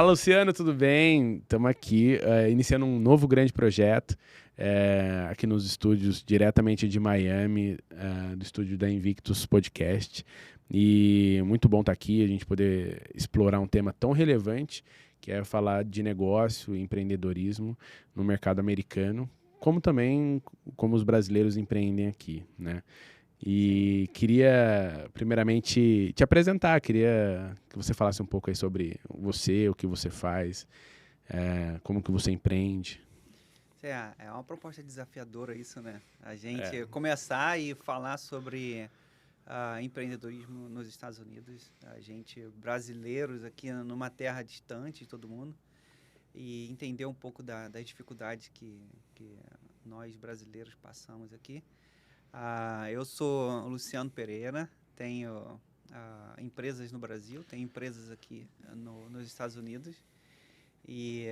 Fala, Luciano, tudo bem? Estamos aqui iniciando um novo grande projeto aqui nos estúdios diretamente de Miami, do estúdio da Invictus Podcast. E muito bom estar aqui, a gente poder explorar um tema tão relevante, que é falar de negócio e empreendedorismo no mercado americano, como também como os brasileiros empreendem aqui, né? E queria, primeiramente, te apresentar. Queria que você falasse um pouco aí sobre você, o que você faz, como que você empreende. É uma proposta desafiadora isso, né? A gente começar e falar sobre empreendedorismo nos Estados Unidos. A gente, brasileiros aqui numa terra distante de todo mundo, e entender um pouco das dificuldades que nós brasileiros passamos aqui. Eu sou Luciano Pereira, tenho empresas no Brasil, tenho empresas aqui nos Estados Unidos. E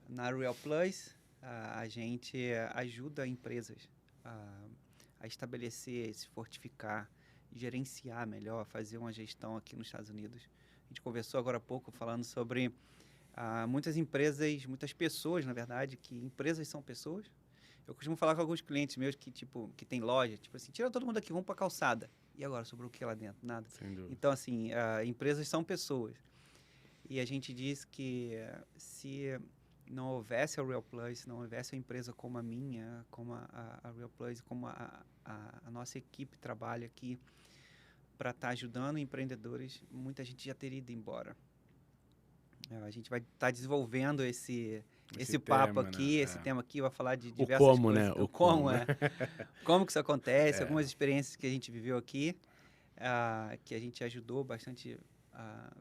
na Real Plus, a gente ajuda empresas a estabelecer, se fortificar, gerenciar melhor, fazer uma gestão aqui nos Estados Unidos. A gente conversou agora há pouco falando sobre muitas empresas, muitas pessoas, na verdade, que empresas são pessoas. Eu costumo falar com alguns clientes meus que tem loja, tipo assim, tira todo mundo aqui, vamos para a calçada. E agora, sobrou o que lá dentro? Nada. Sem dúvida. Então, assim, empresas são pessoas. E a gente diz que se não houvesse a Real Plus, se não houvesse a empresa como a minha, como a Real Plus, como a nossa equipe trabalha aqui para estar ajudando empreendedores, muita gente já teria ido embora. A gente vai estar desenvolvendo esse papo tema, aqui, né? esse tema aqui, vai falar de O diversas como, coisas. né? O como, Como que isso acontece, algumas experiências que a gente viveu aqui, que a gente ajudou bastante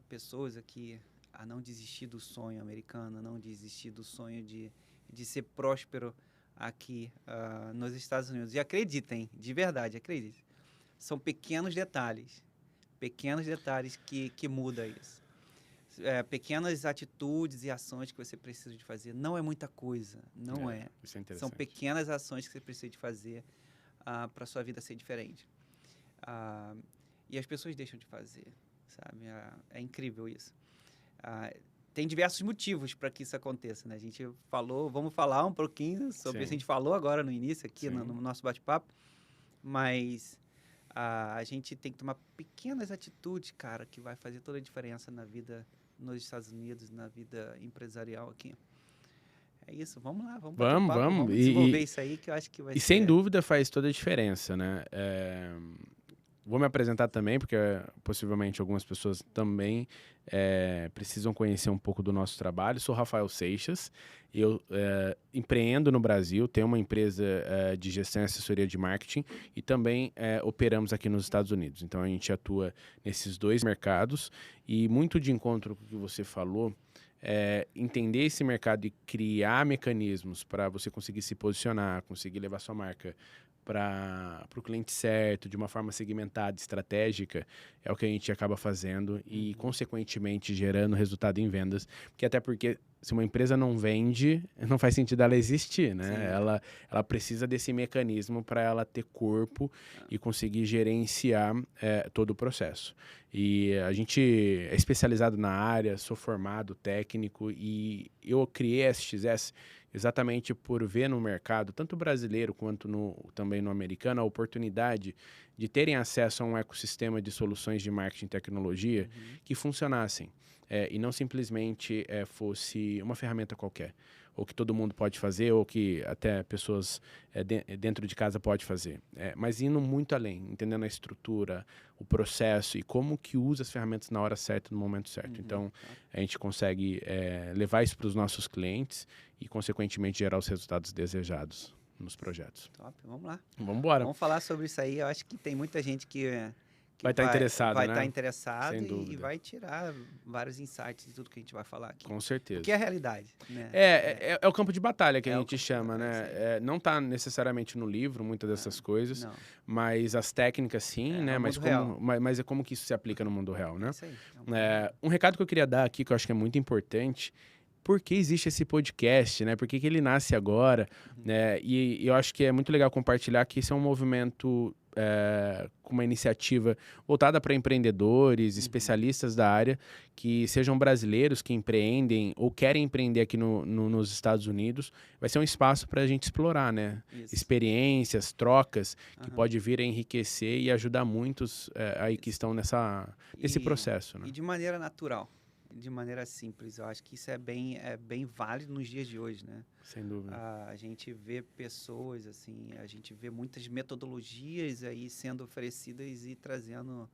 pessoas aqui a não desistir do sonho americano, a não desistir do sonho de ser próspero aqui nos Estados Unidos. E acreditem, de verdade, acreditem. São pequenos detalhes que mudam isso. Pequenas atitudes e ações que você precisa de fazer. Não é muita coisa, não é. Isso é interessante. São pequenas ações que você precisa de fazer para a sua vida ser diferente. E as pessoas deixam de fazer, sabe? É incrível isso. Tem diversos motivos para que isso aconteça, né? A gente vamos falar um pouquinho sobre isso. A gente falou agora no início aqui no nosso bate-papo, mas a gente tem que tomar pequenas atitudes, cara, que vai fazer toda a diferença na vida nos Estados Unidos, na vida empresarial aqui. É isso, vamos lá, vamos bater um papo, vamos desenvolver isso aí que eu acho que vai ser... E sem dúvida faz toda a diferença, né? Vou me apresentar também, porque possivelmente algumas pessoas também precisam conhecer um pouco do nosso trabalho. Sou Rafael Seixas, eu empreendo no Brasil, tenho uma empresa de gestão e assessoria de marketing e também operamos aqui nos Estados Unidos. Então a gente atua nesses dois mercados e muito de encontro com o que você falou, entender esse mercado e criar mecanismos para você conseguir se posicionar, conseguir levar sua marca para o cliente certo, de uma forma segmentada, estratégica, é o que a gente acaba fazendo e, consequentemente, gerando resultado em vendas. Até porque se uma empresa não vende, não faz sentido ela existir, né? Ela precisa desse mecanismo para ela ter corpo e conseguir gerenciar todo o processo. E a gente é especializado na área, sou formado técnico e eu criei a SXS exatamente por ver no mercado, tanto brasileiro quanto também no americano, a oportunidade de terem acesso a um ecossistema de soluções de marketing e tecnologia que funcionassem e não simplesmente fosse uma ferramenta qualquer, ou que todo mundo pode fazer, ou que até pessoas dentro de casa pode fazer. Mas indo muito além, entendendo a estrutura, o processo e como que usa as ferramentas na hora certa, no momento certo. Então, a gente consegue levar isso para os nossos clientes e, consequentemente, gerar os resultados desejados nos projetos. Top, vamos lá. Vamos embora. Vamos falar sobre isso aí. Eu acho que tem muita gente que vai estar interessado, vai né? estar interessado e vai tirar vários insights de tudo que a gente vai falar aqui. Com certeza. Porque é a realidade, né? É o campo de batalha que a gente chama, né? Não está necessariamente no livro, muitas dessas coisas, mas as técnicas sim, né? Mas é como que isso se aplica no mundo real, né? É isso aí. Um recado que eu queria dar aqui, que eu acho que é muito importante, por que existe esse podcast, né? Por que ele nasce agora, né? E eu acho que é muito legal compartilhar que esse é um movimento com uma iniciativa voltada para empreendedores, especialistas da área, que sejam brasileiros que empreendem ou querem empreender aqui nos Estados Unidos. Vai ser um espaço para a gente explorar, né? Isso. Experiências, trocas, que pode vir a enriquecer e ajudar muitos aí que estão nesse processo. Né? E de maneira natural, de maneira simples. Eu acho que isso é bem válido nos dias de hoje, né? Sem dúvida. A gente vê pessoas, assim, a gente vê muitas metodologias aí sendo oferecidas e trazendo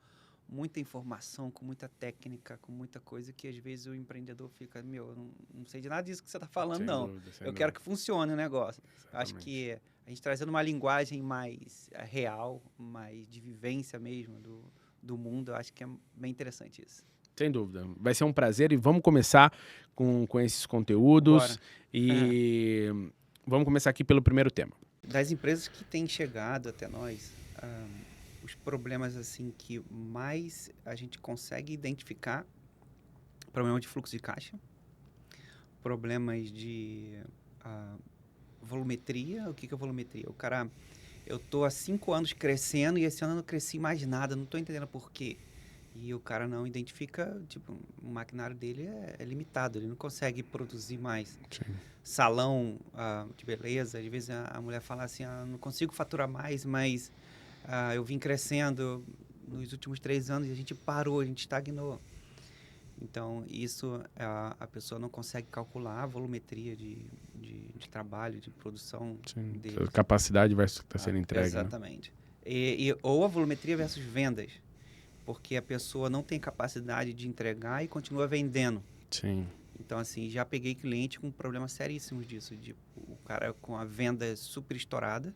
muita informação, com muita técnica, com muita coisa que às vezes o empreendedor fica, eu não sei de nada disso que você está falando, Sem não. dúvida, Eu quero que funcione o negócio. Exatamente. Acho que a gente trazendo uma linguagem mais real, mais de vivência mesmo do mundo, eu acho que é bem interessante isso. Sem dúvida. Vai ser um prazer e vamos começar com esses conteúdos. Bora. E vamos começar aqui pelo primeiro tema. Das empresas que têm chegado até nós, os problemas assim que mais a gente consegue identificar, problema de fluxo de caixa, problemas de volumetria. O que é volumetria? O cara, eu tô há 5 anos crescendo e esse ano eu não cresci mais nada, não tô entendendo por quê. E o cara não identifica, tipo, o maquinário dele é limitado, ele não consegue produzir mais. Sim. Salão de beleza, às vezes a mulher fala assim, não consigo faturar mais, mas eu vim crescendo nos últimos 3 anos e a gente parou, a gente estagnou. Então, isso a pessoa não consegue calcular a volumetria de trabalho, de produção. Sim. Deles. Capacidade versus o que está sendo entregue. Exatamente. Né? Ou a volumetria versus vendas. Porque a pessoa não tem capacidade de entregar e continua vendendo. Sim. Então, assim, já peguei cliente com problemas seríssimos disso. De, o cara com a venda super estourada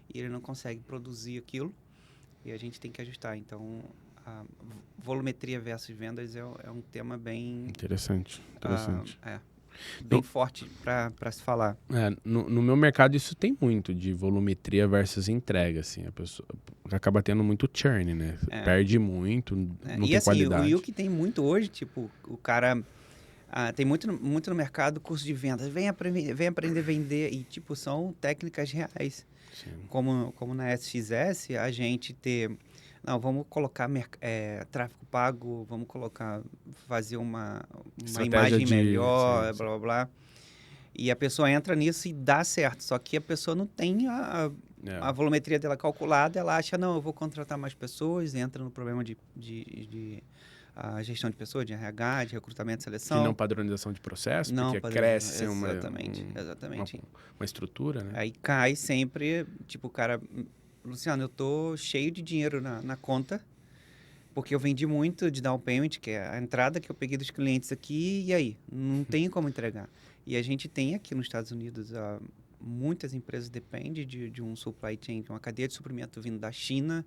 e ele não consegue produzir aquilo e a gente tem que ajustar. Então, a volumetria versus vendas é um tema bem... Interessante. Bem forte para se falar. No meu mercado isso tem muito de volumetria versus entrega, assim, a pessoa acaba tendo muito churn, né? Perde muito, não tem assim, qualidade. E o que tem muito hoje, tipo, o cara tem muito no mercado curso de vendas, vem aprender a vender e tipo, são técnicas reais. Sim. Como na SXS, a gente vamos colocar tráfego pago, vamos fazer uma imagem melhor, sim. Blá, blá, blá. E a pessoa entra nisso e dá certo. Só que a pessoa não tem a volumetria dela calculada, ela acha, eu vou contratar mais pessoas, entra no problema de gestão de pessoas, de RH, de recrutamento e seleção. De não padronização de processo, porque cresce exatamente. Uma estrutura, né? Aí cai sempre, tipo, o cara... Luciano, eu tô cheio de dinheiro na conta, porque eu vendi muito de down payment, que é a entrada que eu peguei dos clientes aqui, e aí? Não tem como entregar. E a gente tem aqui nos Estados Unidos, muitas empresas dependem de um supply chain, de uma cadeia de suprimento vindo da China,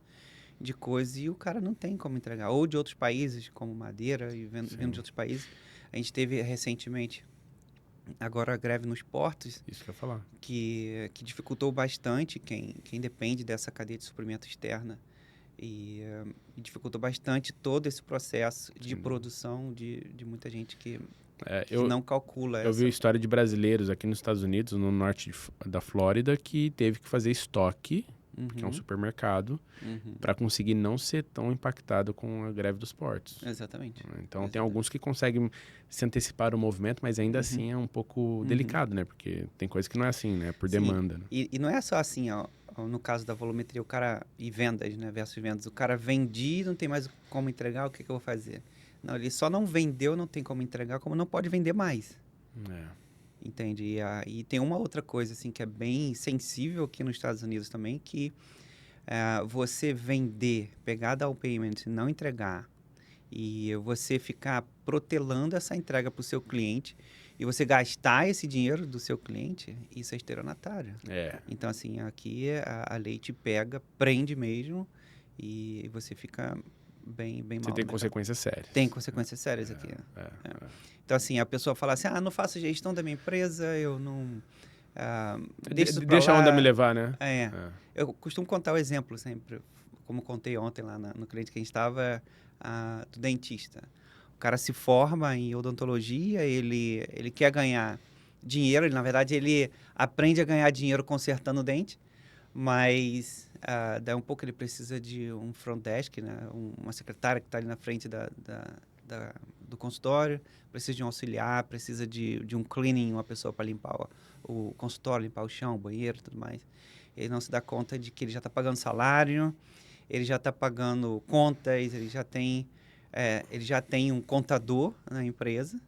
de coisas, e o cara não tem como entregar. Ou de outros países, como madeira, e vindo de outros países. A gente teve recentemente... Agora a greve nos portos, isso que eu ia falar, que dificultou bastante quem depende dessa cadeia de suprimento externa e dificultou bastante todo esse processo de produção de muita gente que não calcula. Eu vi a história de brasileiros aqui nos Estados Unidos, no norte da Flórida, que teve que fazer estoque, que é um supermercado, para conseguir não ser tão impactado com a greve dos portos. Exatamente. Então, tem alguns que conseguem se antecipar o movimento, mas ainda assim é um pouco delicado, né? Porque tem coisa que não é assim, né? Por demanda. Né? E não é só assim, no caso da volumetria, o cara... E vendas, né? Versus vendas. O cara vende, não tem mais como entregar, o que eu vou fazer? Não, ele só não vendeu, não tem como entregar, como não pode vender mais. Entende? E tem uma outra coisa, assim, que é bem sensível aqui nos Estados Unidos também, que você vender, pegar down payment, não entregar, e você ficar protelando essa entrega para o seu cliente, e você gastar esse dinheiro do seu cliente, isso é estelionatário. Então, assim, aqui a lei te pega, prende mesmo, e você fica bem mal. Você tem consequências sérias. Tem consequências sérias aqui. Então, assim, a pessoa fala assim, não faço gestão da minha empresa, eu não... Deixa a onda me levar, né? Eu costumo contar o exemplo sempre, como contei ontem lá no cliente que a gente estava, do dentista. cara se forma em odontologia, ele quer ganhar dinheiro, na verdade ele aprende a ganhar dinheiro consertando o dente, mas daí um pouco ele precisa de um front desk, né? Uma secretária que está ali na frente do consultório, precisa de um auxiliar, precisa de um cleaning, uma pessoa para limpar o consultório, limpar o chão, o banheiro e tudo mais. Ele não se dá conta de que ele já está pagando salário, ele já está pagando contas, ele já tem um contador na empresa,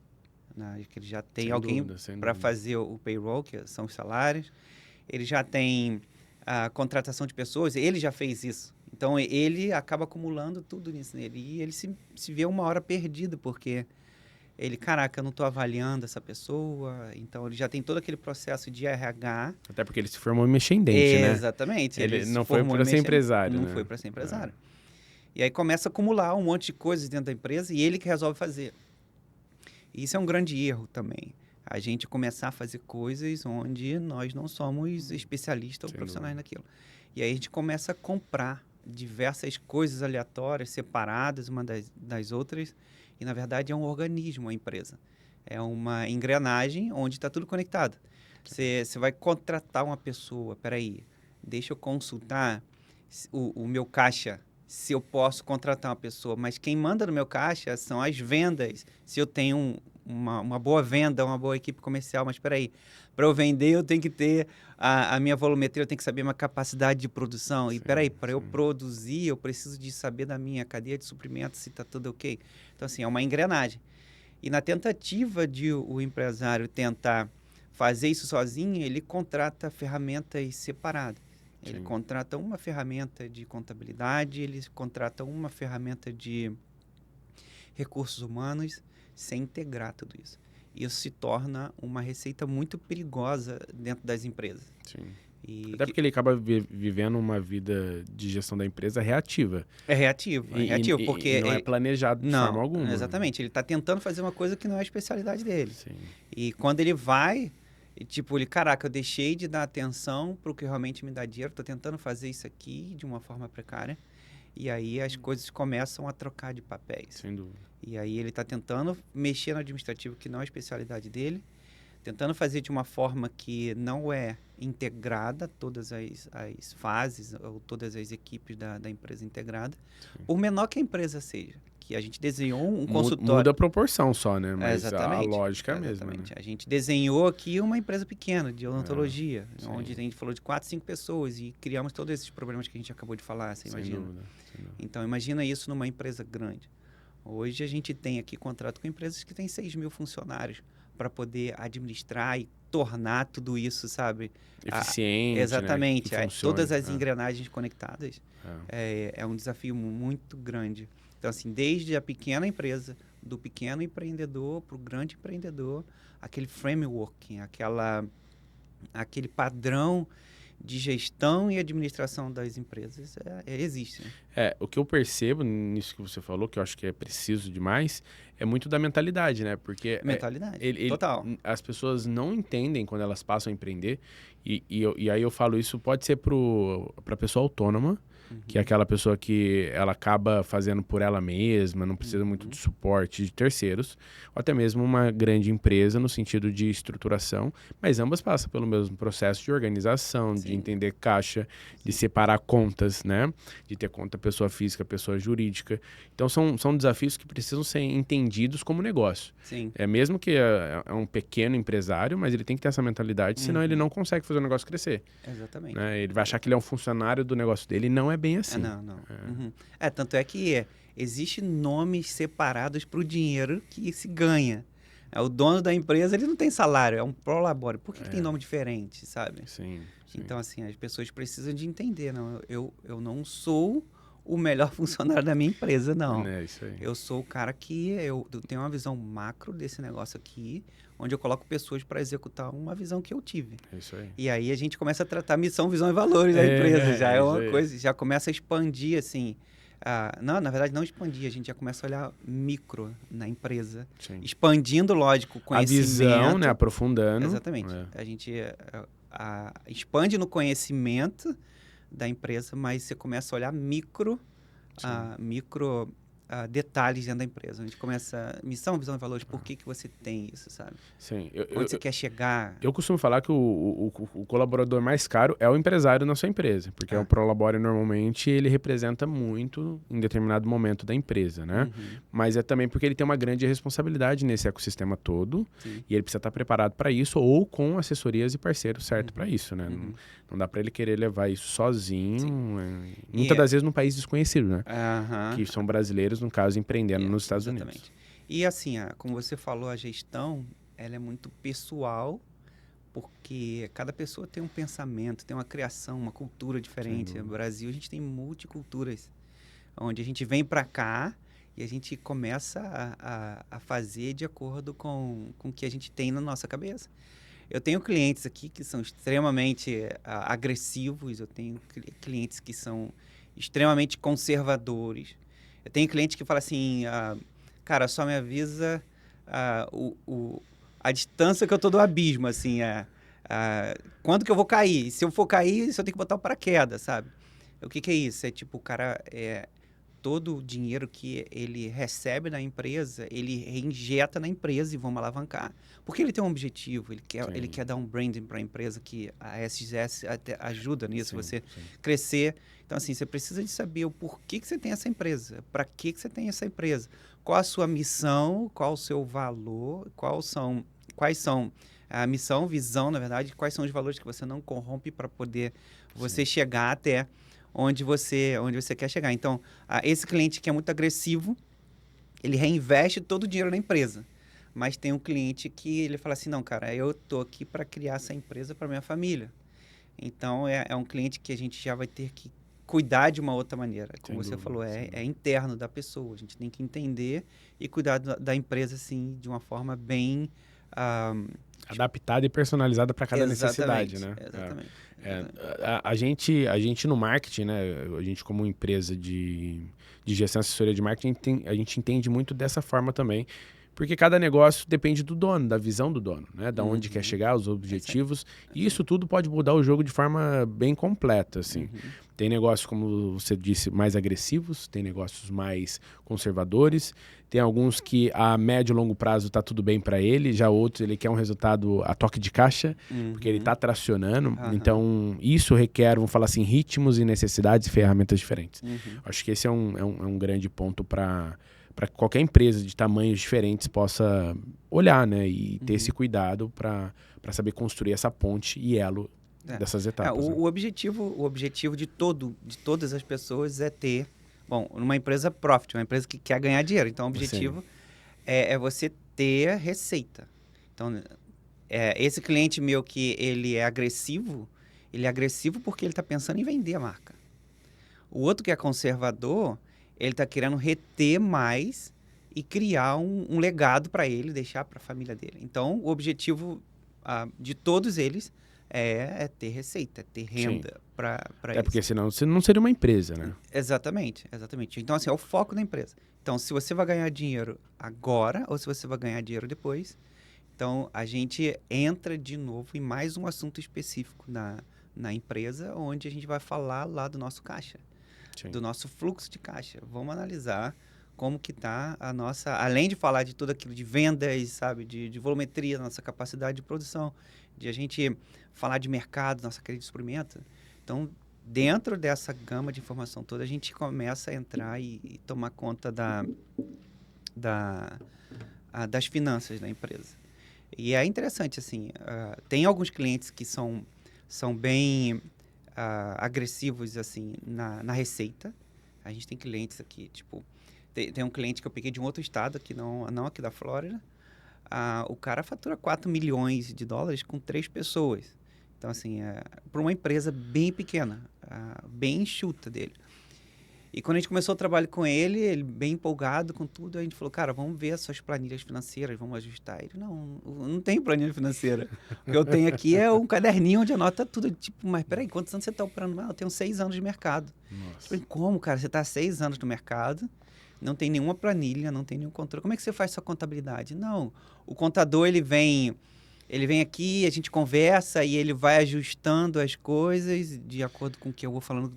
né? Que ele já tem Sem alguém para dúvida. fazer o payroll, que são os salários. Ele já tem a contratação de pessoas, ele já fez isso. Então, ele acaba acumulando tudo nisso nele. E ele se vê uma hora perdido, porque caraca, eu não estou avaliando essa pessoa. Então, ele já tem todo aquele processo de RH. Até porque ele se formou em mexer em dente, né? Exatamente. Ele não foi para ser empresário, Não né? foi para ser empresário. E aí começa a acumular um monte de coisas dentro da empresa e ele que resolve fazer. E isso é um grande erro também. A gente começar a fazer coisas onde nós não somos especialistas ou profissionais naquilo. E aí a gente começa a comprar diversas coisas aleatórias, separadas uma das outras, e na verdade é um organismo, a empresa. É uma engrenagem onde está tudo conectado. Você vai contratar uma pessoa, peraí, deixa eu consultar o meu caixa, se eu posso contratar uma pessoa, mas quem manda no meu caixa são as vendas, se eu tenho uma boa venda, uma boa equipe comercial, mas espera aí, para eu vender eu tenho que ter a minha volumetria, eu tenho que saber a minha capacidade de produção, e espera aí, para eu produzir eu preciso de saber da minha cadeia de suprimentos se está tudo ok. Então assim, é uma engrenagem. E na tentativa de o empresário tentar fazer isso sozinho, ele contrata ferramentas separadas. Ele contrata uma ferramenta de contabilidade, ele contrata uma ferramenta de recursos humanos, sem integrar tudo isso. Isso se torna uma receita muito perigosa dentro das empresas. Sim. Até porque ele acaba vivendo uma vida de gestão da empresa reativa. É reativo, porque... E não é planejado de forma alguma. Exatamente. Ele está tentando fazer uma coisa que não é a especialidade dele. Sim. E quando ele vai... caraca, eu deixei de dar atenção para o que realmente me dá dinheiro, estou tentando fazer isso aqui de uma forma precária, e aí as coisas começam a trocar de papéis. Sem dúvida. E aí ele está tentando mexer no administrativo, que não é a especialidade dele, tentando fazer de uma forma que não é integrada, todas as fases, ou todas as equipes da empresa integrada, por menor que a empresa seja. Que a gente desenhou um consultório... Muda a proporção só, né? Mas exatamente, a lógica é a mesma, né? A gente desenhou aqui uma empresa pequena de odontologia, onde a gente falou de 4, 5 pessoas e criamos todos esses problemas que a gente acabou de falar, você imagina? Sem dúvida. Então, imagina isso numa empresa grande. Hoje a gente tem aqui contrato com empresas que têm 6 mil funcionários para poder administrar e tornar tudo isso, sabe? Eficiente, exatamente. Né? Todas as engrenagens conectadas é um desafio muito grande. Então, assim, desde a pequena empresa, do pequeno empreendedor para o grande empreendedor, aquele framework, aquele padrão de gestão e administração das empresas existe. Né? O que eu percebo nisso que você falou, que eu acho que é preciso demais, é muito da mentalidade, né? Porque mentalidade, total. As pessoas não entendem quando elas passam a empreender, e aí eu falo isso, pode ser para a pessoa autônoma, que é aquela pessoa que ela acaba fazendo por ela mesma, não precisa muito de suporte de terceiros, ou até mesmo uma grande empresa no sentido de estruturação, mas ambas passam pelo mesmo processo de organização, de entender caixa, de separar contas, né? De ter conta pessoa física, pessoa jurídica. Então são desafios que precisam ser entendidos como negócio. Sim. Mesmo que é um pequeno empresário, mas ele tem que ter essa mentalidade, senão ele não consegue fazer o negócio crescer. Exatamente. Né? Ele vai achar que ele é um funcionário do negócio dele e não é bem assim. Não. Tanto é que existem nomes separados para o dinheiro que se ganha. O dono da empresa, ele não tem salário, é um prolabore. Por que tem nome diferente, sabe? Sim. Então, assim, as pessoas precisam de entender. Não, eu não sou o melhor funcionário da minha empresa, não. É isso aí. Eu sou o cara que eu tenho uma visão macro desse negócio aqui, onde eu coloco pessoas para executar uma visão que eu tive. É isso aí. E aí a gente começa a tratar missão, visão e valores da empresa. Já é uma coisa, já começa a expandir, assim. Não, na verdade, não expandir, a gente já começa a olhar micro na empresa. Sim. Expandindo, lógico, o conhecimento. A visão, né? Aprofundando. Exatamente. A gente expande no conhecimento da empresa, mas você começa a olhar micro detalhes dentro da empresa. A gente começa missão, visão e valores. Por que você tem isso, sabe? Sim. Onde você quer chegar? Eu costumo falar que o colaborador mais caro é o empresário na sua empresa, porque o Prolabore normalmente ele representa muito em determinado momento da empresa, né? Uhum. Mas é também porque ele tem uma grande responsabilidade nesse ecossistema todo. Sim. E ele precisa estar preparado para isso ou com assessorias e parceiros certo para isso, né? Uhum. Não dá para ele querer levar isso sozinho. E muitas das vezes num país desconhecido, né? Aham. Que são brasileiros, no caso, empreendendo nos Estados Unidos. E assim, como você falou, a gestão, ela é muito pessoal, porque cada pessoa tem um pensamento, tem uma criação, uma cultura diferente. No Brasil, a gente tem multiculturas, onde a gente vem para cá e a gente começa a fazer de acordo com o que a gente tem na nossa cabeça. Eu tenho clientes aqui que são extremamente agressivos, eu tenho clientes que são extremamente conservadores. Eu tenho cliente que fala assim, cara, só me avisa a distância que eu tô do abismo, assim, quando que eu vou cair? Se eu for cair, se eu tenho que botar o paraquedas, sabe? O que é isso? É tipo, o cara, todo o dinheiro que ele recebe da empresa, ele reinjeta na empresa e vamos alavancar. Porque ele tem um objetivo, ele quer dar um branding para a empresa, que a SGS até ajuda nisso, você crescer. Então, assim, você precisa de saber o porquê que você tem essa empresa, para que você tem essa empresa, qual a sua missão, qual o seu valor, quais são a missão, visão, na verdade, quais são os valores que você não corrompe para poder você chegar até onde você quer chegar. Então, esse cliente que é muito agressivo, ele reinveste todo o dinheiro na empresa. Mas tem um cliente que ele fala assim, não, cara, eu tô aqui para criar essa empresa para minha família. Então, é um cliente que a gente já vai ter que cuidar de uma outra maneira. Como você falou, é interno da pessoa. A gente tem que entender e cuidar da empresa, assim, de uma forma bem... adaptada e personalizada para cada necessidade, né? Exatamente. A gente no marketing, né? A gente como empresa de gestão e assessoria de marketing, a gente entende muito dessa forma também. Porque cada negócio depende do dono, da visão do dono, né? Da onde quer chegar, os objetivos. E isso tudo pode mudar o jogo de forma bem completa, assim. Tem negócios, como você disse, mais agressivos, tem negócios mais conservadores, tem alguns que a médio e longo prazo tá tudo bem para ele, já outros ele quer um resultado a toque de caixa, porque ele tá tracionando. Então, isso requer, vamos falar assim, ritmos e necessidades e ferramentas diferentes. Acho que esse é um grande ponto para que qualquer empresa de tamanhos diferentes possa olhar, né? E ter esse cuidado para saber construir essa ponte e elo dessas etapas. O objetivo de todas as pessoas é ter, uma empresa profit, uma empresa que quer ganhar dinheiro. Então, o objetivo é você ter receita. Então, esse cliente meu que ele é agressivo porque ele está pensando em vender a marca. O outro que é conservador, ele está querendo reter mais e criar um legado para ele, deixar para a família dele. Então, o objetivo de todos eles é ter receita, ter renda para isso. Porque senão você não seria uma empresa, né? Exatamente. Então, assim, é o foco da empresa. Então, se você vai ganhar dinheiro agora ou se você vai ganhar dinheiro depois, então a gente entra de novo em mais um assunto específico na empresa, onde a gente vai falar lá do nosso caixa. Do nosso fluxo de caixa. Vamos analisar como que está a nossa... Além de falar de tudo aquilo de vendas, sabe? De volumetria, nossa capacidade de produção, de a gente falar de mercado, nossa cadeia de suprimento. Então, dentro dessa gama de informação toda, a gente começa a entrar e tomar conta das finanças da empresa. E é interessante, assim, tem alguns clientes que são bem... agressivos, assim, na receita. A gente tem clientes aqui, tipo... Tem um cliente que eu peguei de um outro estado, aqui não aqui da Flórida. O cara fatura 4 milhões de dólares com 3 pessoas. Então, assim, para uma empresa bem pequena, bem enxuta dele. E quando a gente começou o trabalho com ele bem empolgado com tudo, a gente falou, cara, vamos ver as suas planilhas financeiras, vamos ajustar. Ele, não tem planilha financeira. O que eu tenho aqui é um caderninho onde anota tudo. Tipo, mas peraí, quantos anos você está operando? Eu tenho 6 anos de mercado. Eu falei, como, cara? Você está há 6 anos no mercado, não tem nenhuma planilha, não tem nenhum controle. Como é que você faz sua contabilidade? Não, o contador, ele vem aqui, a gente conversa e ele vai ajustando as coisas de acordo com o que eu vou falando...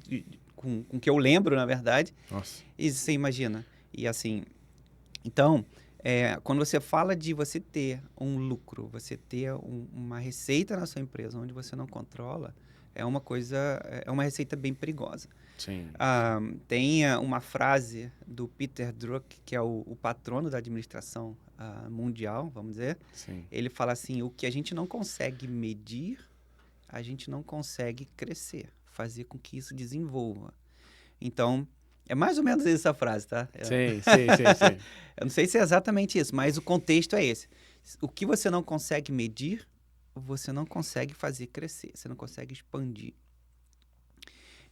Com o que eu lembro, na verdade. Nossa. E você imagina. E assim, então, quando você fala de você ter um lucro, você ter uma receita na sua empresa onde você não controla, é uma receita bem perigosa. Sim. Tem uma frase do Peter Drucker, que é o patrono da administração mundial, vamos dizer. Sim. Ele fala assim, o que a gente não consegue medir, a gente não consegue crescer, fazer com que isso desenvolva. Então, é mais ou menos essa frase, tá? Sim. Eu não sei se é exatamente isso, mas o contexto é esse. O que você não consegue medir, você não consegue fazer crescer, você não consegue expandir.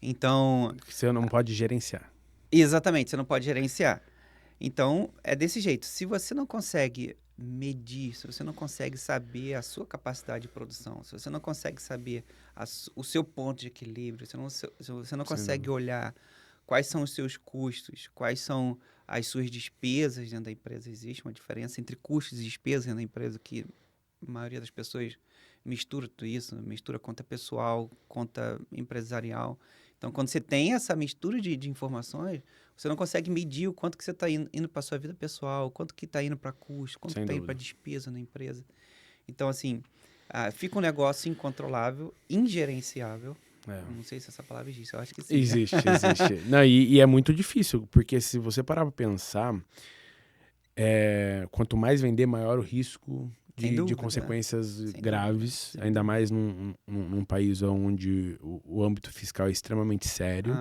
Então... Você não pode gerenciar. Exatamente, você não pode gerenciar. Então, é desse jeito. Se você não consegue medir, se você não consegue saber a sua capacidade de produção, se você não consegue saber o seu ponto de equilíbrio, se você não consegue olhar quais são os seus custos, quais são as suas despesas dentro da empresa, existe uma diferença entre custos e despesas dentro da empresa, que a maioria das pessoas mistura tudo isso, mistura conta pessoal, conta empresarial. Então, quando você tem essa mistura de informações, você não consegue medir o quanto que você está indo para a sua vida pessoal, quanto que está indo para custo, quanto que está indo para despesa na empresa. Então, assim, fica um negócio incontrolável, ingerenciável. Não sei se essa palavra existe, eu acho que sim. Existe. Não, e é muito difícil, porque se você parar para pensar, quanto mais vender, maior o risco de consequências graves, ainda mais num país onde o âmbito fiscal é extremamente sério.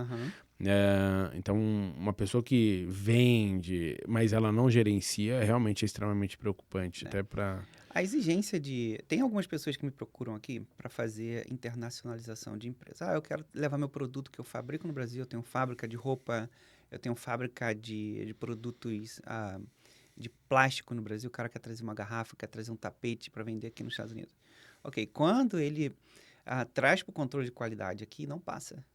Então, uma pessoa que vende, mas ela não gerencia, realmente é extremamente preocupante. Até para... A exigência de... Tem algumas pessoas que me procuram aqui para fazer internacionalização de empresa. Eu quero levar meu produto que eu fabrico no Brasil, eu tenho fábrica de roupa, eu tenho fábrica de produtos... de plástico no Brasil, o cara quer trazer uma garrafa, quer trazer um tapete para vender aqui nos Estados Unidos. Ok, quando ele traz para o controle de qualidade aqui, não passa.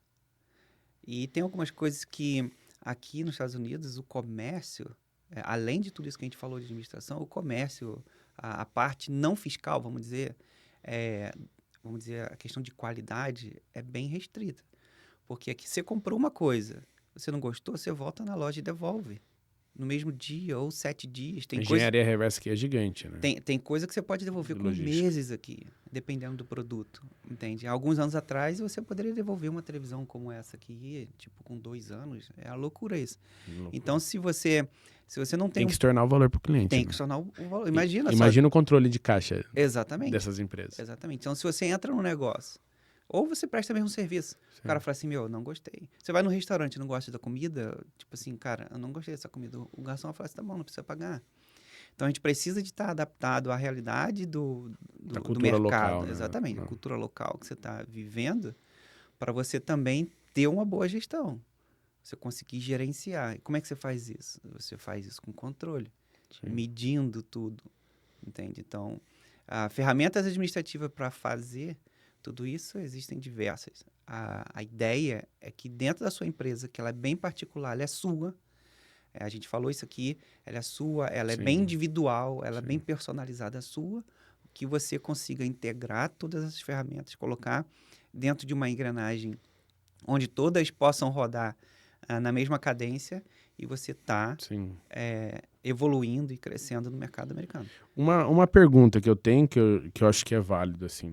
E tem algumas coisas que aqui nos Estados Unidos, o comércio, além de tudo isso que a gente falou de administração, o comércio, a parte não fiscal, vamos dizer, a questão de qualidade é bem restrita. Porque aqui você comprou uma coisa, você não gostou, você volta na loja e devolve. No mesmo dia ou 7 dias. A engenharia reversa aqui é gigante, né? Tem coisa que você pode devolver com meses aqui, dependendo do produto, entende? Alguns anos atrás, você poderia devolver uma televisão como essa aqui, tipo, com 2 anos. É a loucura isso. Então, se você não tem... Tem que se tornar o valor para o cliente. Tem que se tornar o valor. Imagina o controle de caixa dessas empresas. Exatamente. Então, se você entra no negócio, ou você presta mesmo serviço. Sim. O cara fala assim, não gostei. Você vai no restaurante e não gosta da comida, tipo assim, cara, eu não gostei dessa comida. O garçom vai falar assim, tá bom, não precisa pagar. Então, a gente precisa de estar adaptado à realidade do mercado. Local, né? Exatamente, a cultura local que você está vivendo, para você também ter uma boa gestão. Você conseguir gerenciar. E como é que você faz isso? Você faz isso com controle, medindo tudo, entende? Então, ferramentas administrativas para fazer... Tudo isso existem diversas. A ideia é que dentro da sua empresa, que ela é bem particular, ela é sua. A gente falou isso aqui, ela é sua, ela é bem individual, ela é bem personalizada, sua. Que você consiga integrar todas essas ferramentas, colocar dentro de uma engrenagem onde todas possam rodar na mesma cadência e você está evoluindo e crescendo no mercado americano. Uma pergunta que eu tenho, que eu acho que é válido, assim...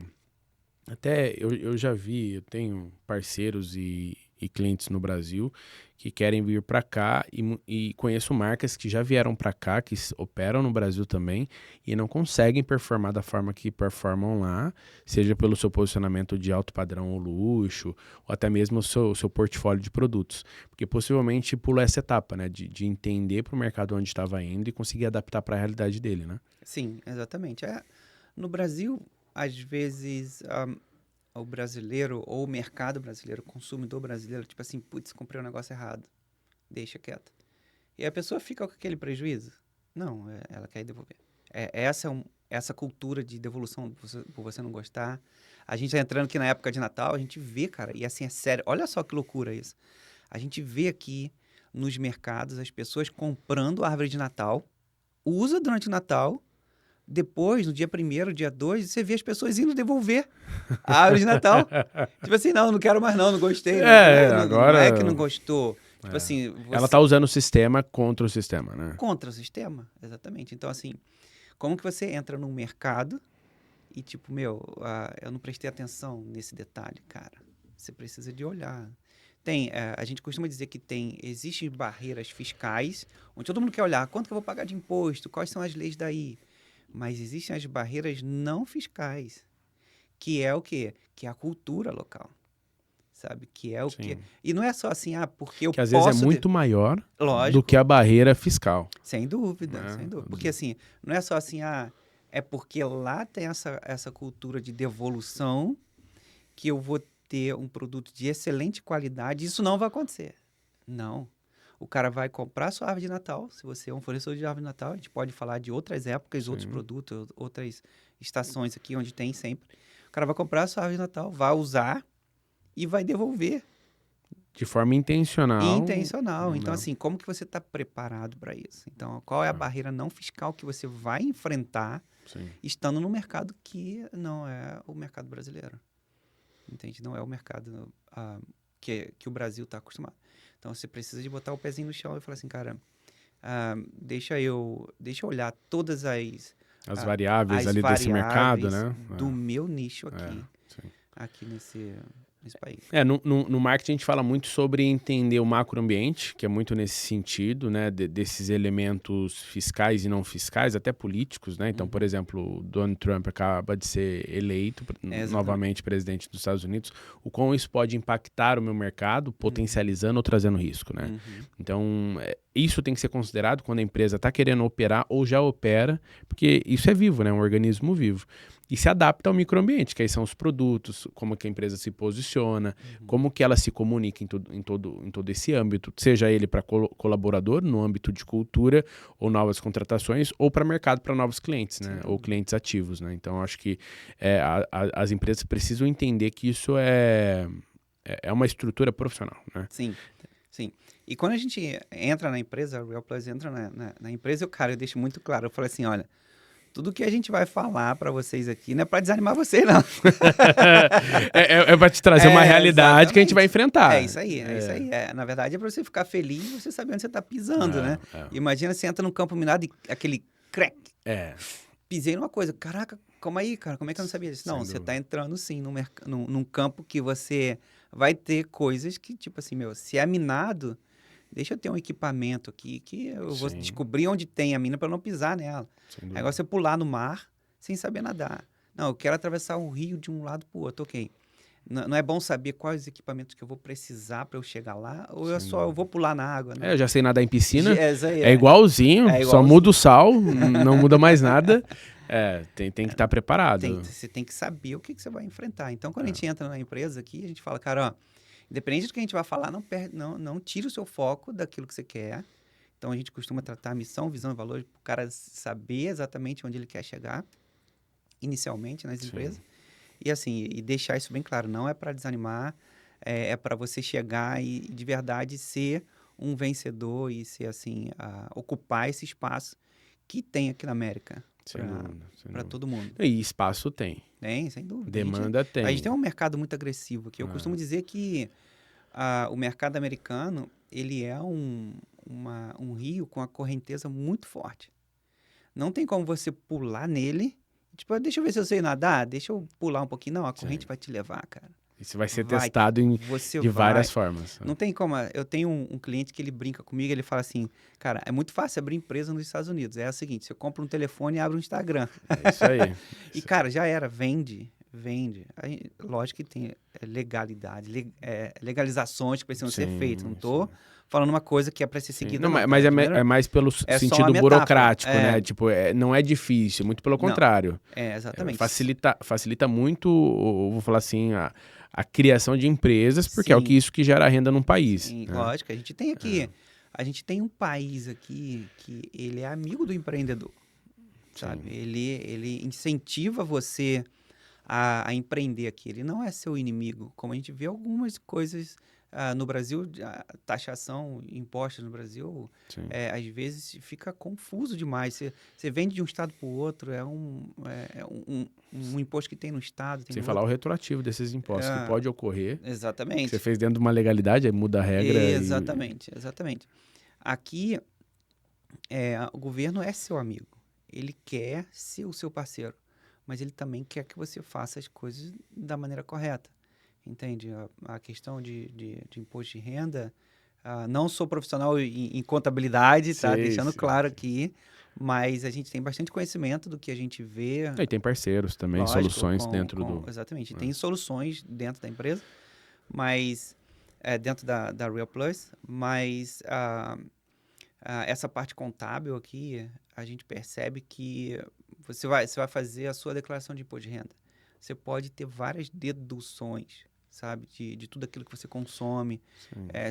Até eu já vi, eu tenho parceiros e clientes no Brasil que querem vir para cá e conheço marcas que já vieram para cá, que operam no Brasil também e não conseguem performar da forma que performam lá, seja pelo seu posicionamento de alto padrão ou luxo, ou até mesmo o seu portfólio de produtos. Porque possivelmente pula essa etapa, né? De entender para o mercado onde estava indo e conseguir adaptar para a realidade dele, né? Sim, exatamente. No Brasil... Às vezes, o brasileiro ou o mercado brasileiro, o consumidor brasileiro, tipo assim, putz, comprei um negócio errado, deixa quieto. E a pessoa fica com aquele prejuízo? Não, ela quer devolver. Essa cultura de devolução por você não gostar. A gente tá entrando aqui na época de Natal, a gente vê, cara, e assim, é sério, olha só que loucura isso. A gente vê aqui nos mercados as pessoas comprando árvore de Natal, usa durante o Natal... Depois, no dia 1º, dia 2, você vê as pessoas indo devolver a árvore de Natal. Tipo assim, não quero mais não gostei. Agora... Não é que não gostou. Tipo assim, Ela tá usando o sistema contra o sistema, né? Contra o sistema, exatamente. Então, assim, como que você entra num mercado e, tipo, eu não prestei atenção nesse detalhe, cara. Você precisa de olhar. A gente costuma dizer que existem barreiras fiscais, onde todo mundo quer olhar quanto que eu vou pagar de imposto, quais são as leis daí. Mas existem as barreiras não fiscais, que é o quê? Que é a cultura local, sabe? Que é o quê? E não é só assim, porque eu que às posso... vezes é muito maior Lógico. do que a barreira fiscal. Sem dúvida, sem dúvida. Porque assim, não é só assim, é porque lá tem essa cultura de devolução que eu vou ter um produto de excelente qualidade. Isso não vai acontecer. Não. O cara vai comprar sua árvore de Natal. Se você é um fornecedor de árvore de Natal, a gente pode falar de outras épocas, outros produtos, outras estações aqui onde tem sempre. O cara vai comprar sua árvore de Natal, vai usar e vai devolver. De forma intencional. Intencional. Então, assim, como que você está preparado para isso? Então, qual é a barreira não fiscal que você vai enfrentar estando no mercado que não é o mercado brasileiro? Entende? Não é o mercado que o Brasil está acostumado. Então, você precisa de botar o pezinho no chão e falar assim, cara, deixa eu olhar todas as variáveis ali desse mercado, né? Do meu nicho aqui nesse país. No marketing a gente fala muito sobre entender o macroambiente, que é muito nesse sentido, né, desses elementos fiscais e não fiscais, até políticos, né? Então, por exemplo, o Donald Trump acaba de ser eleito novamente presidente dos Estados Unidos. O quão isso pode impactar o meu mercado, potencializando ou trazendo risco, né? Então, isso tem que ser considerado quando a empresa está querendo operar ou já opera, porque isso é vivo, né? Um organismo vivo. E se adapta ao microambiente, que aí são os produtos, como que a empresa se posiciona, como que ela se comunica em todo esse âmbito, seja ele para colaborador, no âmbito de cultura, ou novas contratações, ou para mercado, para novos clientes, né? Ou clientes ativos, né? Então, acho que as empresas precisam entender que isso é uma estrutura profissional, né? Sim. E quando a gente entra na empresa, a Real Plus entra na empresa, eu deixo muito claro, eu falo assim, olha, tudo que a gente vai falar para vocês aqui não é para desanimar vocês, não. é para te trazer uma realidade que a gente vai enfrentar. É isso aí. Na verdade, é para você ficar feliz e você saber onde você está pisando, né? Imagina você entra num campo minado e aquele crack. Pisei numa coisa. Caraca, calma aí, cara. Como é que eu não sabia disso? Não, você está entrando, sim, num campo que você vai ter coisas que, tipo assim, se é minado... Deixa eu ter um equipamento aqui que eu vou descobrir onde tem a mina para não pisar nela. É igual você pular no mar sem saber nadar. Não, eu quero atravessar um rio de um lado para o outro. Ok. Não é bom saber quais equipamentos que eu vou precisar para eu chegar lá? Ou eu vou pular na água? Né? Eu já sei nadar em piscina. É igualzinho, só muda o sal, não muda mais nada. Tem que estar preparado. Você tem que saber o que você vai enfrentar. Então, quando a gente entra na empresa aqui, a gente fala, cara, ó, independente do que a gente vai falar, não tire o seu foco daquilo que você quer. Então, a gente costuma tratar a missão, visão e valores para o cara saber exatamente onde ele quer chegar, inicialmente, nas empresas. E, assim, deixar isso bem claro. Não é para desanimar, é para você chegar e, de verdade, ser um vencedor e ser, assim, ocupar esse espaço que tem aqui na América. Para todo mundo. E espaço tem. Tem, sem dúvida. Demanda tem. A gente tem um mercado muito agressivo aqui. Eu costumo dizer que o mercado americano, ele é um rio com a correnteza muito forte. Não tem como você pular nele. Tipo, deixa eu ver se eu sei nadar, deixa eu pular um pouquinho. Não, a corrente vai te levar, cara. Isso vai ser testado de várias formas. Não tem como. Eu tenho um cliente que ele brinca comigo, ele fala assim, cara, é muito fácil abrir empresa nos Estados Unidos. É o seguinte, você compra um telefone e abre um Instagram. É isso aí. E, cara, já era, vende. Lógico que tem legalidade, legalizações que precisam ser feitas. Não estou falando uma coisa que é para ser seguida. Não, mas é mais pelo sentido burocrático, né? Tipo, não é difícil, muito pelo contrário. Exatamente. Facilita muito, vou falar assim, a criação de empresas, porque é isso que gera renda num país. Sim, né? Lógico. A gente tem aqui, a gente tem um país aqui que ele é amigo do empreendedor, sabe? Ele incentiva você a empreender aqui. Ele não é seu inimigo, como a gente vê algumas coisas no Brasil, a taxação, impostos no Brasil, às vezes fica confuso demais. Você vende de um estado para o outro, um imposto que tem no estado. Tem Sem no falar outro. O retroativo desses impostos, que pode ocorrer. Exatamente. Que você fez dentro de uma legalidade, aí muda a regra. Exatamente. Aqui, o governo é seu amigo. Ele quer ser o seu parceiro, mas ele também quer que você faça as coisas da maneira correta. Entende? A questão de imposto de renda, não sou profissional em contabilidade, tá? Deixando claro aqui, mas a gente tem bastante conhecimento do que a gente vê. E tem parceiros também, lógico, soluções dentro do... Exatamente, tem soluções dentro da empresa, mas dentro da Real Plus, mas essa parte contábil aqui, a gente percebe que você vai fazer a sua declaração de imposto de renda. Você pode ter várias deduções, sabe? De tudo aquilo que você consome.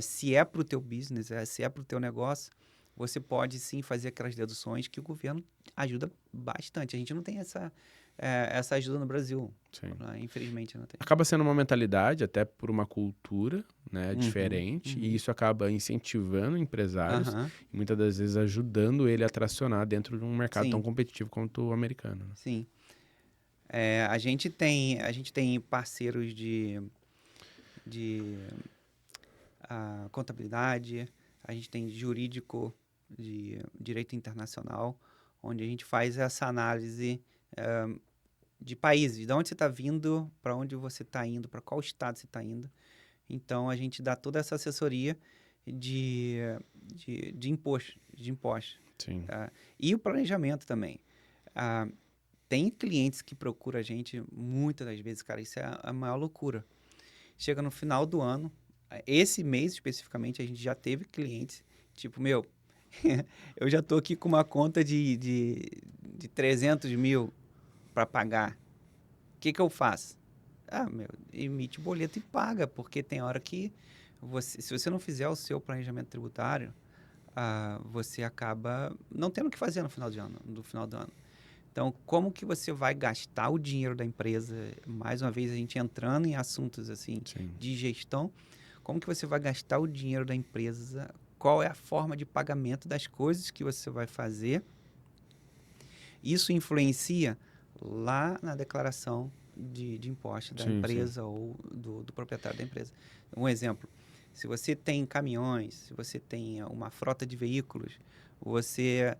Se é para o teu business, se é para o teu negócio, você pode sim fazer aquelas deduções que o governo ajuda bastante. A gente não tem essa ajuda no Brasil. Infelizmente não tem. Acaba sendo uma mentalidade, até por uma cultura, né, diferente, e isso acaba incentivando empresários e muitas das vezes ajudando ele a tracionar dentro de um mercado tão competitivo quanto o americano. Né? Sim. A gente tem parceiros de contabilidade, a gente tem jurídico de direito internacional, onde a gente faz essa análise de países, de onde você está vindo, para onde você está indo, para qual estado você está indo. Então, a gente dá toda essa assessoria de impostos. Sim. E o planejamento também. Tem clientes que procuram a gente muitas das vezes, cara, isso é a maior loucura. Chega no final do ano, esse mês especificamente, a gente já teve clientes, tipo, eu já tô aqui com uma conta de 300 mil para pagar. O que eu faço? Emite boleto e paga, porque tem hora que, se você não fizer o seu planejamento tributário, você acaba não tendo o que fazer no final do ano. Então, como que você vai gastar o dinheiro da empresa? Mais uma vez, a gente entrando em assuntos assim de gestão. Como que você vai gastar o dinheiro da empresa? Qual é a forma de pagamento das coisas que você vai fazer? Isso influencia lá na declaração de imposto da empresa ou do proprietário da empresa. Um exemplo, se você tem caminhões, se você tem uma frota de veículos, você...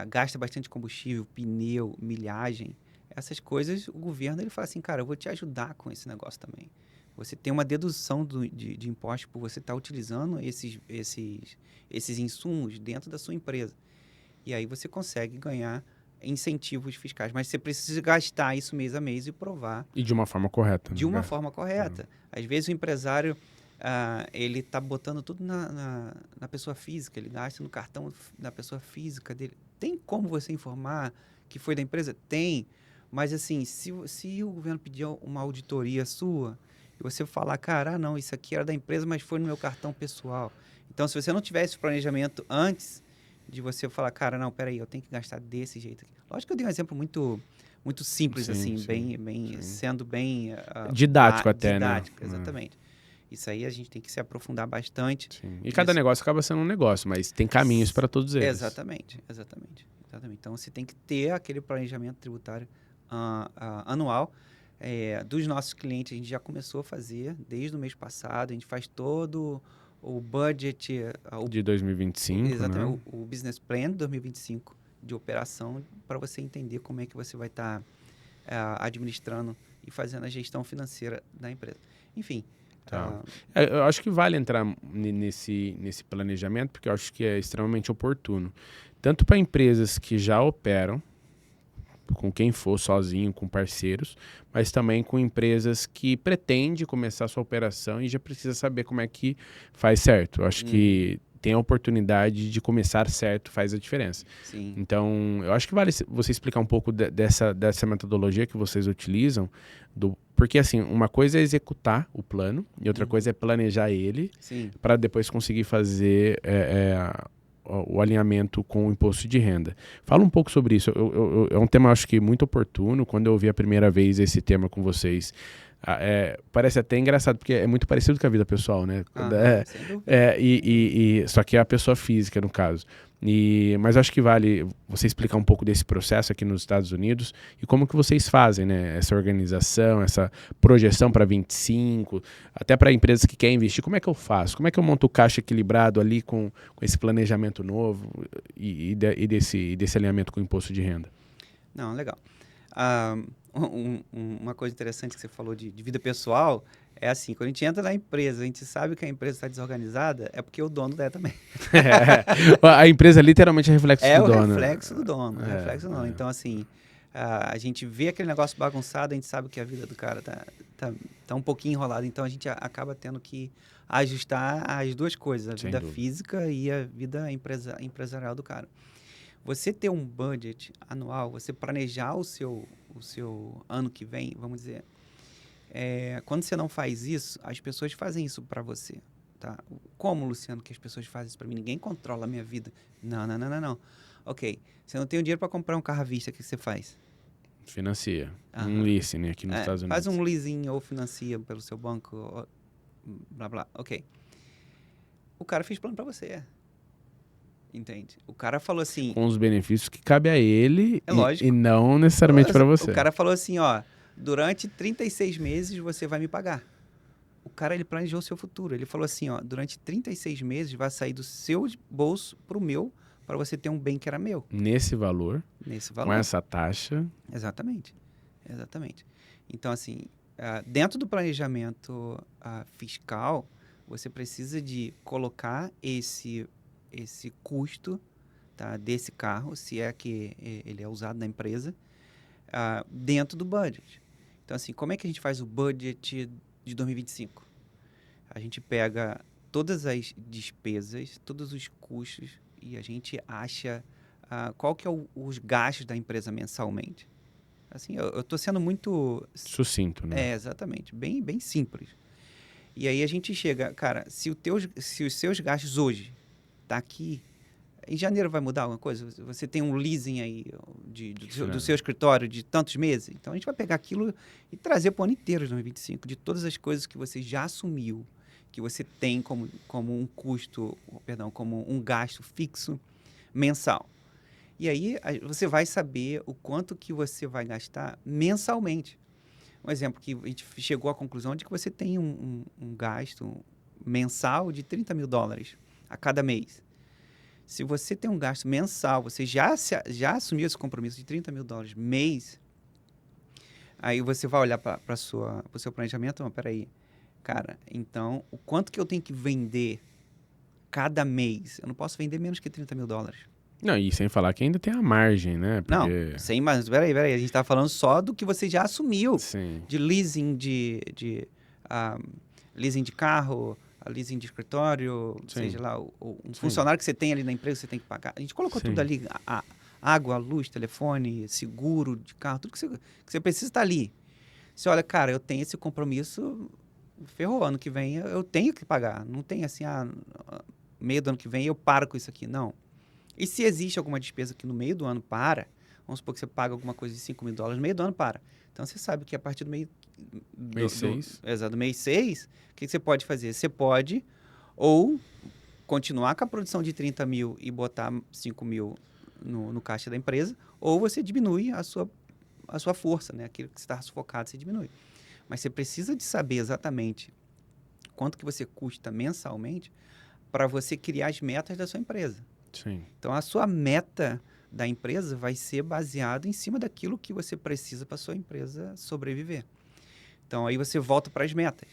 gasta bastante combustível, pneu, milhagem, essas coisas, o governo ele fala assim, cara, eu vou te ajudar com esse negócio também. Você tem uma dedução de impostos por você estar utilizando esses insumos dentro da sua empresa. E aí você consegue ganhar incentivos fiscais, mas você precisa gastar isso mês a mês e provar. E de uma forma correta. De uma forma correta. Às vezes o empresário... ele está botando tudo na pessoa física, ele gasta no cartão da pessoa física dele. Tem como você informar que foi da empresa? Tem, mas assim, se o governo pedir uma auditoria sua e você falar, cara, não, isso aqui era da empresa, mas foi no meu cartão pessoal. Então, se você não tiver esse planejamento antes de você falar, cara, não, peraí, eu tenho que gastar desse jeito aqui. Lógico que eu dei um exemplo muito simples, sendo bem... didático até, didático, né? Exatamente. Isso aí a gente tem que se aprofundar bastante. Sim. E cada negócio acaba sendo um negócio, mas tem caminhos para todos eles. Exatamente. Então, você tem que ter aquele planejamento tributário anual. Dos nossos clientes, a gente já começou a fazer desde o mês passado. A gente faz todo o budget... de 2025, exatamente, né? o business plan de 2025 de operação, para você entender como é que você vai estar administrando e fazendo a gestão financeira da empresa. Enfim... eu acho que vale entrar nesse planejamento, porque eu acho que é extremamente oportuno. Tanto para empresas que já operam, com quem for, sozinho, com parceiros, mas também com empresas que pretendem começar sua operação e já precisa saber como é que faz certo. Eu acho que tem a oportunidade de começar certo, faz a diferença. Sim. Então, eu acho que vale você explicar um pouco dessa metodologia que vocês utilizam, porque assim, uma coisa é executar o plano e outra coisa é planejar ele para depois conseguir fazer o alinhamento com o imposto de renda. Fala um pouco sobre isso. É um tema, acho que, muito oportuno. Quando eu ouvi a primeira vez esse tema com vocês, Parece até engraçado, porque é muito parecido com a vida pessoal, né? Sem dúvida. Só que é a pessoa física, no caso. Mas eu acho que vale você explicar um pouco desse processo aqui nos Estados Unidos e como que vocês fazem, né? Essa organização, essa projeção para 25, até para empresas que querem investir. Como é que eu faço? Como é que eu monto o caixa equilibrado ali com esse planejamento novo e desse alinhamento com o imposto de renda? Não, legal. Uma coisa interessante que você falou de vida pessoal é assim, quando a gente entra na empresa, a gente sabe que a empresa está desorganizada, é porque o dono é também. A empresa literalmente é reflexo do dono. É o reflexo do dono. Então, assim, a gente vê aquele negócio bagunçado, a gente sabe que a vida do cara tá um pouquinho enrolada, então a gente acaba tendo que ajustar as duas coisas, a vida física e a vida empresarial do cara. Você ter um budget anual, você planejar o seu ano que vem, vamos dizer, quando você não faz isso, as pessoas fazem isso para você, tá? Como, Luciano, que as pessoas fazem isso para mim? Ninguém controla a minha vida. Não. Ok, você não tem o dinheiro para comprar um carro à vista, o que você faz? Financia. Um leasing aqui nos Estados Unidos. Faz um leasing ou financia pelo seu banco, blá, blá. Ok. O cara fez plano para você. Entende? O cara falou assim... Com os benefícios que cabe a ele lógico. E não necessariamente para você. O cara falou assim, ó, durante 36 meses você vai me pagar. O cara, ele planejou o seu futuro. Ele falou assim, ó, durante 36 meses vai sair do seu bolso pro meu, para você ter um bem que era meu. Nesse valor. Com essa taxa. Exatamente. Então, assim, dentro do planejamento fiscal, você precisa de colocar esse custo, tá, desse carro, se é que ele é usado na empresa, dentro do budget. Então, assim, como é que a gente faz o budget de 2025? A gente pega todas as despesas, todos os custos e a gente acha qual que é os gastos da empresa mensalmente. Assim, eu estou sendo muito... Sucinto, né? Exatamente. Bem, bem simples. E aí a gente chega... Cara, se os seus gastos hoje tá aqui... Em janeiro vai mudar alguma coisa? Você tem um leasing aí do seu escritório de tantos meses? Então, a gente vai pegar aquilo e trazer para o ano inteiro de 2025, de todas as coisas que você já assumiu, que você tem como um custo, como um gasto fixo mensal. E aí, você vai saber o quanto que você vai gastar mensalmente. Um exemplo que a gente chegou à conclusão de que você tem um gasto mensal de $30 mil a cada mês. Se você tem um gasto mensal, você já assumiu esse compromisso de $30 mil mês, aí você vai olhar para o seu planejamento, não, peraí, cara, então, o quanto que eu tenho que vender cada mês? Eu não posso vender menos que $30 mil. Não, e sem falar que ainda tem a margem, né? Porque... Não, sem mais, peraí, a gente tá falando só do que você já assumiu. Sim. De leasing leasing de carro, leasing de escritório, seja lá, um funcionário que você tem ali na empresa, você tem que pagar. A gente colocou tudo ali, água, luz, telefone, seguro de carro, tudo que você precisa estar ali. Você olha, cara, eu tenho esse compromisso, ferrou, ano que vem eu tenho que pagar. Não tem assim, meio do ano que vem eu paro com isso aqui, não. E se existe alguma despesa que no meio do ano para, vamos supor que você paga alguma coisa de $5 mil, no meio do ano para. Então, você sabe que a partir do mês 6. Exato, do mês 6, o que você pode fazer? Você pode ou continuar com a produção de 30 mil e botar 5 mil no caixa da empresa, ou você diminui a sua força, né? Aquilo que você está sufocado, você diminui. Mas você precisa de saber exatamente quanto que você custa mensalmente para você criar as metas da sua empresa. Sim. Então, a sua meta da empresa vai ser baseado em cima daquilo que você precisa para a sua empresa sobreviver. Então, aí você volta para as metas.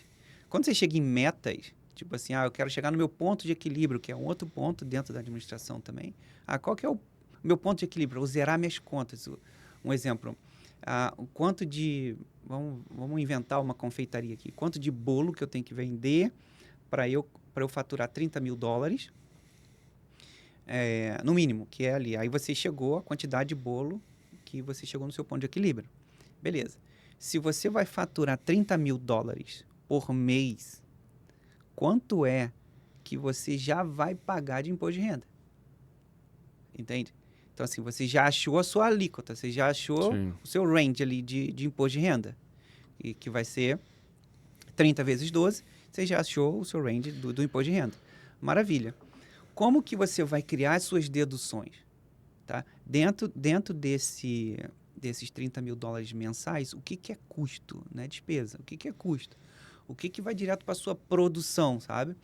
Quando você chega em metas, tipo assim, eu quero chegar no meu ponto de equilíbrio, que é um outro ponto dentro da administração também. Qual que é o meu ponto de equilíbrio? Eu zerar minhas contas. Um exemplo, o quanto de... Vamos inventar uma confeitaria aqui. Quanto de bolo que eu tenho que vender para eu faturar $30 mil, no mínimo, que é ali. Aí você chegou à quantidade de bolo que você chegou no seu ponto de equilíbrio. Beleza. Se você vai faturar $30 mil por mês, quanto é que você já vai pagar de imposto de renda? Entende? Então, assim, você já achou a sua alíquota, você já achou o seu range ali de imposto de renda, e que vai ser 30 vezes 12, você já achou o seu range do imposto de renda. Maravilha. Como que você vai criar as suas deduções? Tá? Dentro desses 30 mil dólares mensais, o que é custo, né? Despesa. O que é custo? O que vai direto para a sua produção, sabe?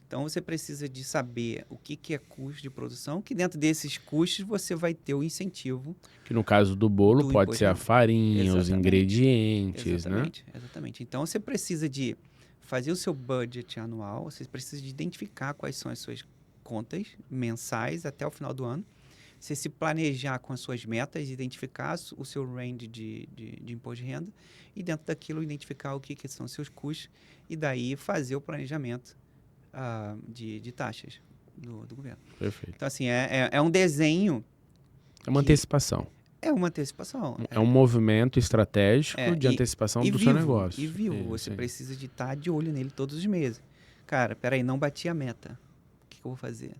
Então, você precisa de saber o que é custo de produção, que dentro desses custos você vai ter o incentivo. Que no caso do bolo pode ser a farinha, os ingredientes, né? Exatamente. Então, você precisa de fazer o seu budget anual, você precisa de identificar quais são as suas contas mensais até o final do ano, você se planejar com as suas metas, identificar o seu range de imposto de renda e dentro daquilo identificar o que são os seus custos e daí fazer o planejamento de taxas do governo. Perfeito. Então, assim, é um desenho. É uma antecipação. É uma antecipação. É um movimento estratégico de antecipação do seu negócio. E vivo, você precisa de estar de olho nele todos os meses. Cara, peraí, não bati a meta. O que eu vou fazer?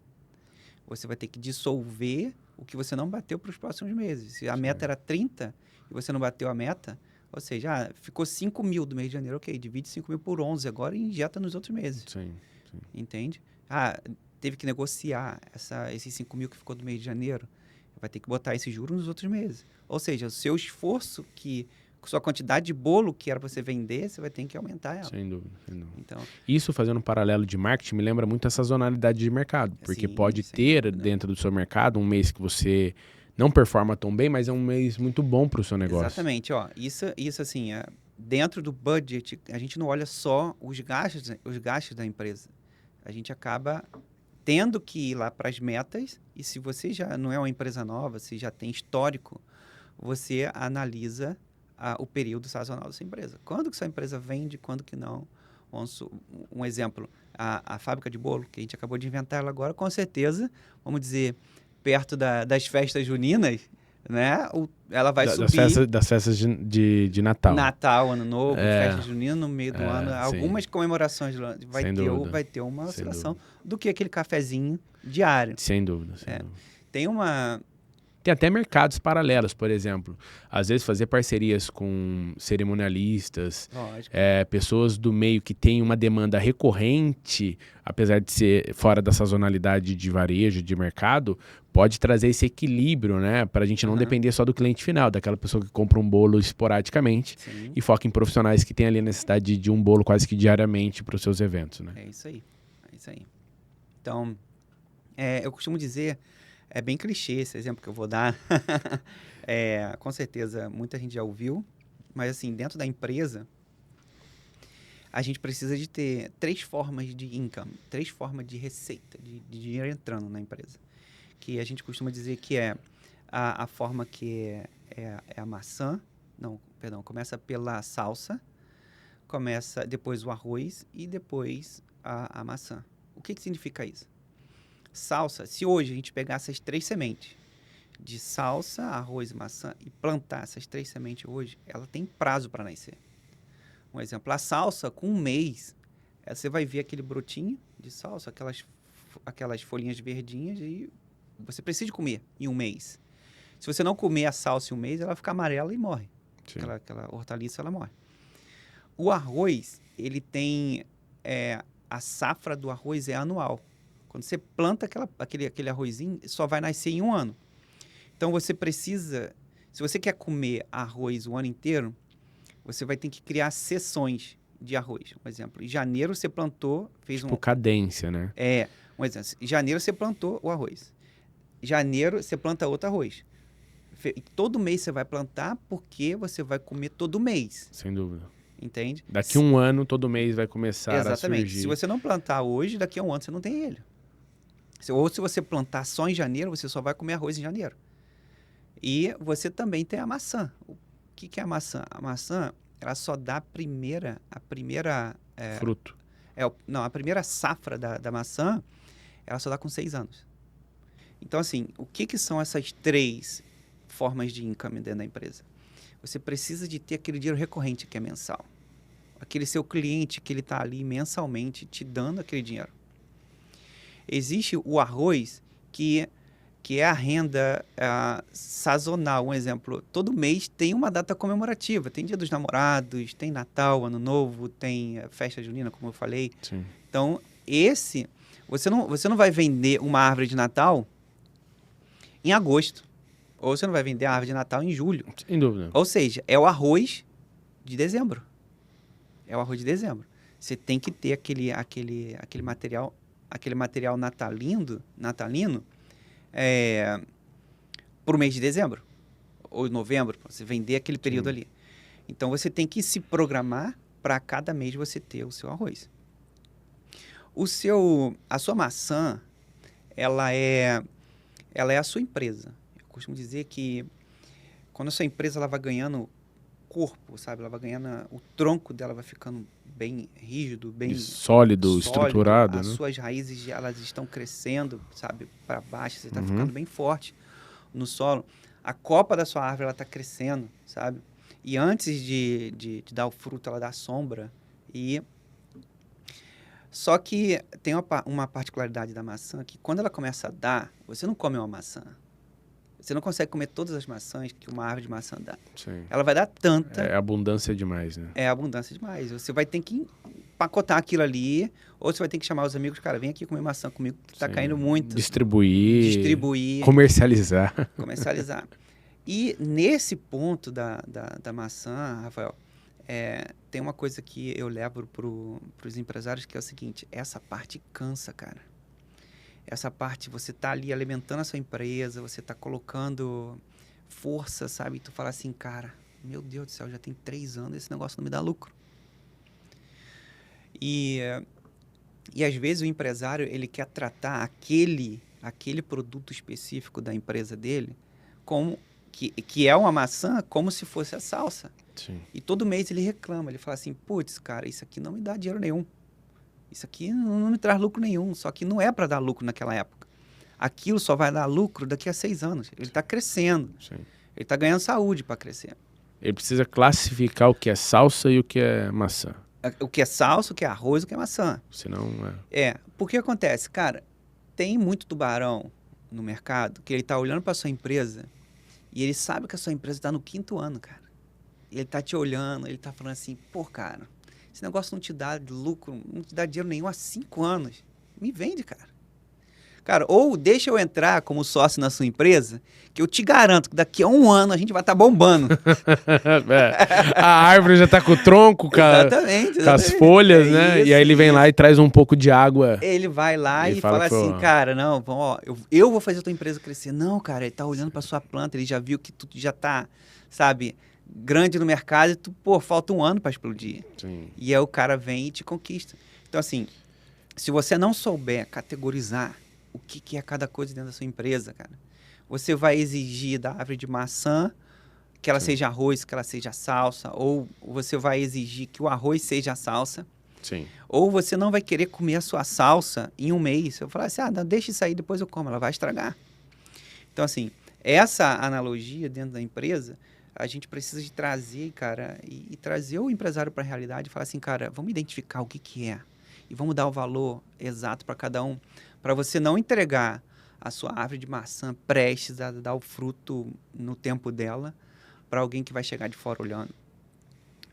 Você vai ter que dissolver o que você não bateu para os próximos meses. Se a meta era 30 e você não bateu a meta, ou seja, ficou 5 mil do mês de janeiro, ok, divide 5 mil por 11 agora e injeta nos outros meses. Sim. Entende? Teve que negociar esses 5 mil que ficou do mês de janeiro, vai ter que botar esse juro nos outros meses. Ou seja, o seu esforço, sua quantidade de bolo que era para você vender, você vai ter que aumentar ela. Sem dúvida. Então, isso, fazendo um paralelo de marketing, me lembra muito a sazonalidade de mercado. Porque pode ter dentro do seu mercado um mês que você não performa tão bem, mas é um mês muito bom para o seu negócio. Exatamente. Isso assim, dentro do budget, a gente não olha só os gastos da empresa. A gente acaba tendo que ir lá para as metas e se você já não é uma empresa nova, se já tem histórico, você analisa o período sazonal dessa empresa. Quando que essa empresa vende, quando que não. Um exemplo, a fábrica de bolo, que a gente acabou de inventar ela agora, com certeza, vamos dizer, perto das festas juninas, né? Ela vai subir... Das festas de Natal. Natal, Ano Novo, festa junina no meio do ano. Algumas comemorações vai ter uma oscilação do que aquele cafezinho diário. Sem dúvida. Tem até mercados paralelos, por exemplo. Às vezes fazer parcerias com cerimonialistas, pessoas do meio que têm uma demanda recorrente, apesar de ser fora da sazonalidade de varejo, de mercado, pode trazer esse equilíbrio, né? Para a gente não depender só do cliente final, daquela pessoa que compra um bolo esporadicamente e foca em profissionais que têm ali a necessidade de um bolo quase que diariamente para os seus eventos, né? É isso aí. Então, eu costumo dizer... É bem clichê esse exemplo que eu vou dar. Com certeza, muita gente já ouviu. Mas, assim, dentro da empresa, a gente precisa de ter 3 formas de income, 3 formas de receita, de dinheiro entrando na empresa. Que a gente costuma dizer que é a forma que é a maçã. Não, perdão, começa pela salsa, começa depois o arroz e depois a maçã. O que significa isso? Salsa, se hoje a gente pegar essas 3 sementes de salsa, arroz e maçã e plantar essas 3 sementes hoje, ela tem prazo para nascer. Um exemplo, a salsa, com um mês, você vai ver aquele brotinho de salsa, aquelas folhinhas verdinhas e você precisa comer em um mês. Se você não comer a salsa em um mês, ela vai ficar amarela e morre. Aquela hortaliça, ela morre. O arroz, ele tem... a safra do arroz é anual. Quando você planta aquele arrozinho, só vai nascer em um ano. Então, você precisa... Se você quer comer arroz o ano inteiro, você vai ter que criar seções de arroz. Um exemplo, em janeiro você plantou... cadência, né? Um exemplo. Em janeiro você plantou o arroz. Em janeiro você planta outro arroz. Todo mês você vai plantar porque você vai comer todo mês. Sem dúvida. Entende? Daqui a um ano, todo mês vai começar a surgir. Se você não plantar hoje, daqui a um ano você não tem ele. Ou se você plantar só em janeiro, você só vai comer arroz em janeiro. E você também tem a maçã. O que é a maçã? A maçã, ela só dá a primeira fruto. A primeira safra da maçã, ela só dá com 6 anos. Então, assim, o que são essas 3 formas de income dentro da empresa? Você precisa de ter aquele dinheiro recorrente que é mensal. Aquele seu cliente que ele está ali mensalmente te dando aquele dinheiro. Existe o arroz que que é a renda sazonal. Um exemplo, todo mês tem uma data comemorativa. Tem Dia dos Namorados, tem Natal, Ano Novo, tem festa junina, como eu falei. Sim. Então, você não vai vender uma árvore de Natal em agosto. Ou você não vai vender a árvore de Natal em julho. Sem dúvida. Ou seja, é o arroz de dezembro. É o arroz de dezembro. Você tem que ter aquele material natalino para o mês de dezembro ou novembro, para você vender aquele período ali. Então, você tem que se programar para cada mês você ter o seu arroz. A sua maçã, ela é a sua empresa. Eu costumo dizer que quando a sua empresa ela vai ganhando corpo, sabe? Ela vai ganhando, o tronco dela vai ficando bem rígido, bem sólido, estruturado. As né? suas raízes, elas estão crescendo, sabe? Para baixo, você está ficando bem forte no solo. A copa da sua árvore, ela está crescendo, sabe? E antes de dar o fruto, ela dá sombra. Só que tem uma particularidade da maçã, que quando ela começa a dar, você não come uma maçã. Você não consegue comer todas as maçãs que uma árvore de maçã dá. Sim. Ela vai dar tanta... É abundância demais, né? É abundância demais. Você vai ter que empacotar aquilo ali, ou você vai ter que chamar os amigos, cara, vem aqui comer maçã comigo, que tá caindo muito. Distribuir. Comercializar. E nesse ponto da maçã, Rafael, tem uma coisa que eu levo para os empresários, que é o seguinte: essa parte cansa, cara. Essa parte, você tá ali alimentando a sua empresa, você tá colocando força, sabe? E tu fala assim, cara, meu Deus do céu, já tem 3 anos, esse negócio não me dá lucro. E às vezes o empresário, ele quer tratar aquele produto específico da empresa dele como que é uma maçã, como se fosse a salsa. Sim. E todo mês ele reclama, ele fala assim, putz, cara, isso aqui não me dá dinheiro nenhum. Isso aqui não me traz lucro nenhum, só que não é para dar lucro naquela época. Aquilo só vai dar lucro daqui a 6 anos. Ele está crescendo. Sim. Ele está ganhando saúde para crescer. Ele precisa classificar o que é salsa e o que é maçã. O que é salsa, o que é arroz, o que é maçã. Senão porque acontece, cara, tem muito tubarão no mercado que ele está olhando para sua empresa e ele sabe que a sua empresa está no 5º ano, cara. Ele está te olhando, ele está falando assim, pô, cara, esse negócio não te dá lucro, não te dá dinheiro nenhum há 5 anos. Me vende, cara. Cara, ou deixa eu entrar como sócio na sua empresa, que eu te garanto que daqui a 1 ano a gente vai estar bombando. A árvore já está com o tronco, cara. Exatamente. Com as folhas, né? Isso, e aí ele vem lá e traz um pouco de água. Ele vai lá e fala assim, cara, não, ó, eu vou fazer a tua empresa crescer. Não, cara, ele tá olhando para sua planta, ele já viu que tu já tá, sabe, grande no mercado e tu, pô, falta 1 ano para explodir. Sim. E aí o cara vem e te conquista. Então, assim, se você não souber categorizar o que é cada coisa dentro da sua empresa, cara, você vai exigir da árvore de maçã que ela seja arroz, que ela seja salsa, ou você vai exigir que o arroz seja a salsa. Sim. Ou você não vai querer comer a sua salsa em 1 mês. Eu falar assim, não, deixa isso aí, depois eu como, ela vai estragar. Então, assim, essa analogia dentro da empresa, a gente precisa de trazer, cara, e trazer o empresário para a realidade e falar assim, cara, vamos identificar o que é e vamos dar o valor exato para cada um, para você não entregar a sua árvore de maçã prestes a dar o fruto no tempo dela para alguém que vai chegar de fora olhando.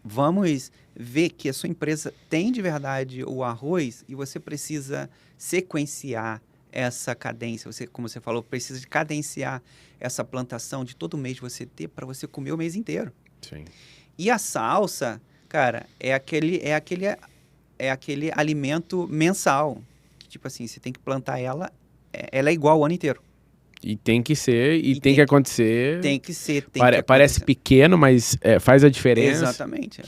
Vamos ver que a sua empresa tem de verdade o arroz e você precisa sequenciar essa cadência. Você, como você falou, precisa de cadenciar essa plantação de todo mês você ter para você comer o mês inteiro. Sim. E a salsa, cara, é aquele alimento mensal. Tipo assim, você tem que plantar ela é igual o ano inteiro. E tem que ser, e tem que acontecer. Tem que ser, parece pequeno, mas faz a diferença. Exatamente.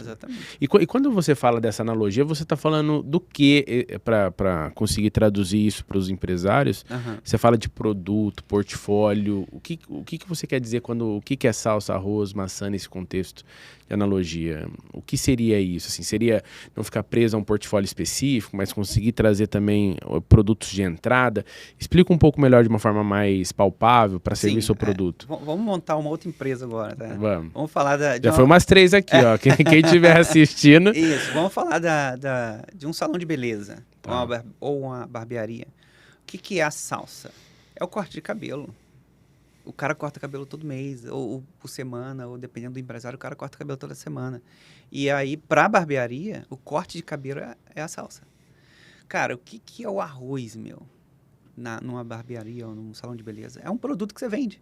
E quando você fala dessa analogia, você está falando do que, para conseguir traduzir isso para os empresários? Uhum. Você fala de produto, portfólio. O que você quer dizer quando o que é salsa, arroz, maçã nesse contexto de analogia? O que seria isso? Assim, seria não ficar preso a um portfólio específico, mas conseguir trazer também produtos de entrada? Explica um pouco melhor de uma forma mais palpável para servir seu produto. Vamos montar uma outra empresa agora, tá? Vamos falar foi umas 3 aqui, ó. Quem estiver assistindo. Isso, vamos falar de um salão de beleza, ou uma barbearia. O que é a salsa? É o corte de cabelo. O cara corta cabelo todo mês, ou por semana, ou dependendo do empresário, o cara corta cabelo toda semana. E aí, pra barbearia, o corte de cabelo é a salsa. Cara, o que é o arroz, meu? Numa barbearia ou num salão de beleza? É um produto que você vende.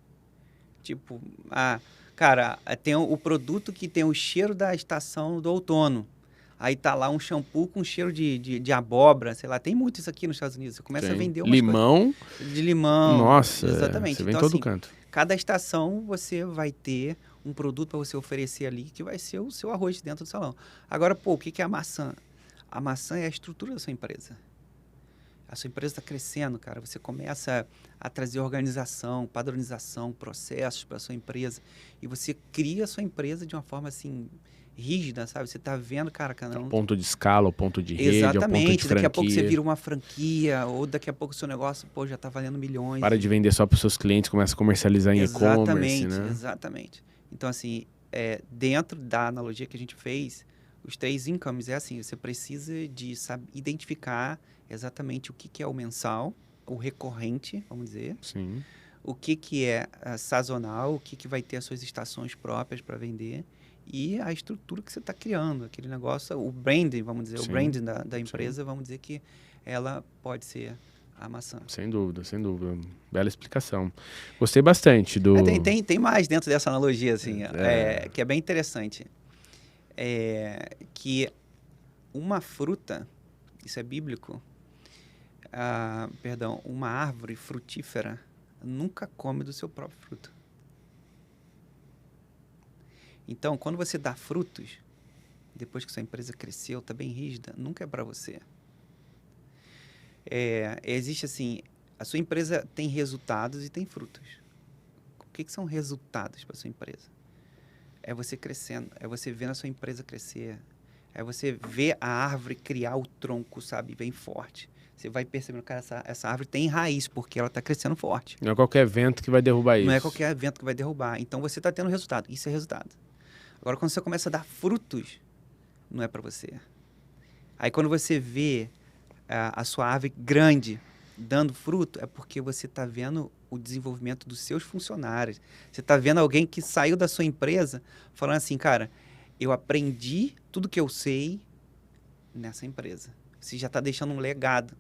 Tipo, cara, tem o produto que tem o cheiro da estação do outono. Aí tá lá um shampoo com cheiro de abóbora, sei lá. Tem muito isso aqui nos Estados Unidos. Você começa a vender umas limão. Coisas de limão. Nossa, exatamente. Você vem então, todo assim, canto. cada estação você vai ter um produto para você oferecer ali que vai ser o seu arroz dentro do salão. Agora, pô, o que é a maçã? A maçã é a estrutura da sua empresa. A sua empresa está crescendo, cara. Você começa a trazer organização, padronização, processos para a sua empresa. E você cria a sua empresa de uma forma, assim, rígida, sabe? Você está vendo, cara... O ponto de escala, o ponto de rede, exatamente. o ponto de franquia. Daqui a pouco você vira uma franquia, ou daqui a pouco o seu negócio, pô, já está valendo milhões. Para de vender só para os seus clientes, começa a comercializar em e-commerce, né? Exatamente. Então, assim, dentro da analogia que a gente fez, os 3 incomes é assim, você precisa de identificar exatamente o que é o mensal, o recorrente, vamos dizer. Sim. O que é sazonal, o que vai ter as suas estações próprias para vender e a estrutura que você está criando, aquele negócio, o branding, vamos dizer, Sim. o branding da empresa, vamos dizer que ela pode ser a maçã. Sem dúvida, sem dúvida. Bela explicação. Gostei bastante do... Tem mais dentro dessa analogia, assim, que é bem interessante. Que uma fruta, isso é bíblico, uma árvore frutífera nunca come do seu próprio fruto. Então, quando você dá frutos, depois que sua empresa cresceu, está bem rígida, nunca é para você. Existe assim, a sua empresa tem resultados e tem frutos. O que são resultados para sua empresa? É você crescendo, é você vendo a sua empresa crescer, é você ver a árvore criar o tronco, sabe, bem forte. Você vai percebendo que essa árvore tem raiz, porque ela está crescendo forte. Não é qualquer vento que vai derrubar isso. Não é qualquer vento que vai derrubar. Então, você está tendo resultado. Isso é resultado. Agora, quando você começa a dar frutos, não é para você. Aí, quando você vê a sua árvore grande dando fruto, é porque você está vendo o desenvolvimento dos seus funcionários. Você está vendo alguém que saiu da sua empresa falando assim, cara, eu aprendi tudo que eu sei nessa empresa. Você já está deixando um legado.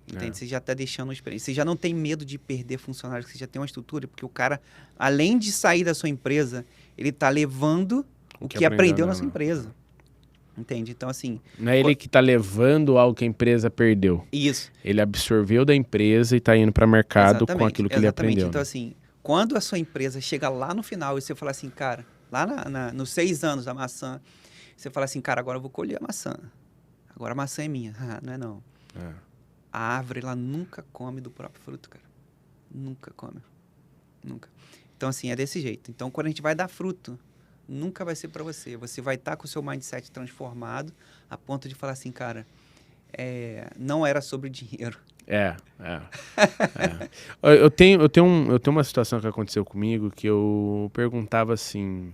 Entende? Você já está deixando uma experiência. Você já não tem medo de perder funcionários, você já tem uma estrutura, porque o cara, além de sair da sua empresa, ele está levando o que aprendeu na sua empresa. Entende? Então, assim... Não é ele que está levando algo que a empresa perdeu. Isso. Ele absorveu da empresa e está indo para o mercado com aquilo que ele aprendeu. Então, assim, quando a sua empresa chega lá no final e você fala assim, cara, lá nos 6 anos da maçã, você fala assim, cara, agora eu vou colher a maçã. Agora a maçã é minha. Não é não. A árvore, ela nunca come do próprio fruto, cara. Nunca come. Nunca. Então, assim, é desse jeito. Então, quando a gente vai dar fruto, nunca vai ser para você. Você vai estar com o seu mindset transformado a ponto de falar assim, cara, não era sobre dinheiro. Eu tenho uma situação que aconteceu comigo que eu perguntava assim,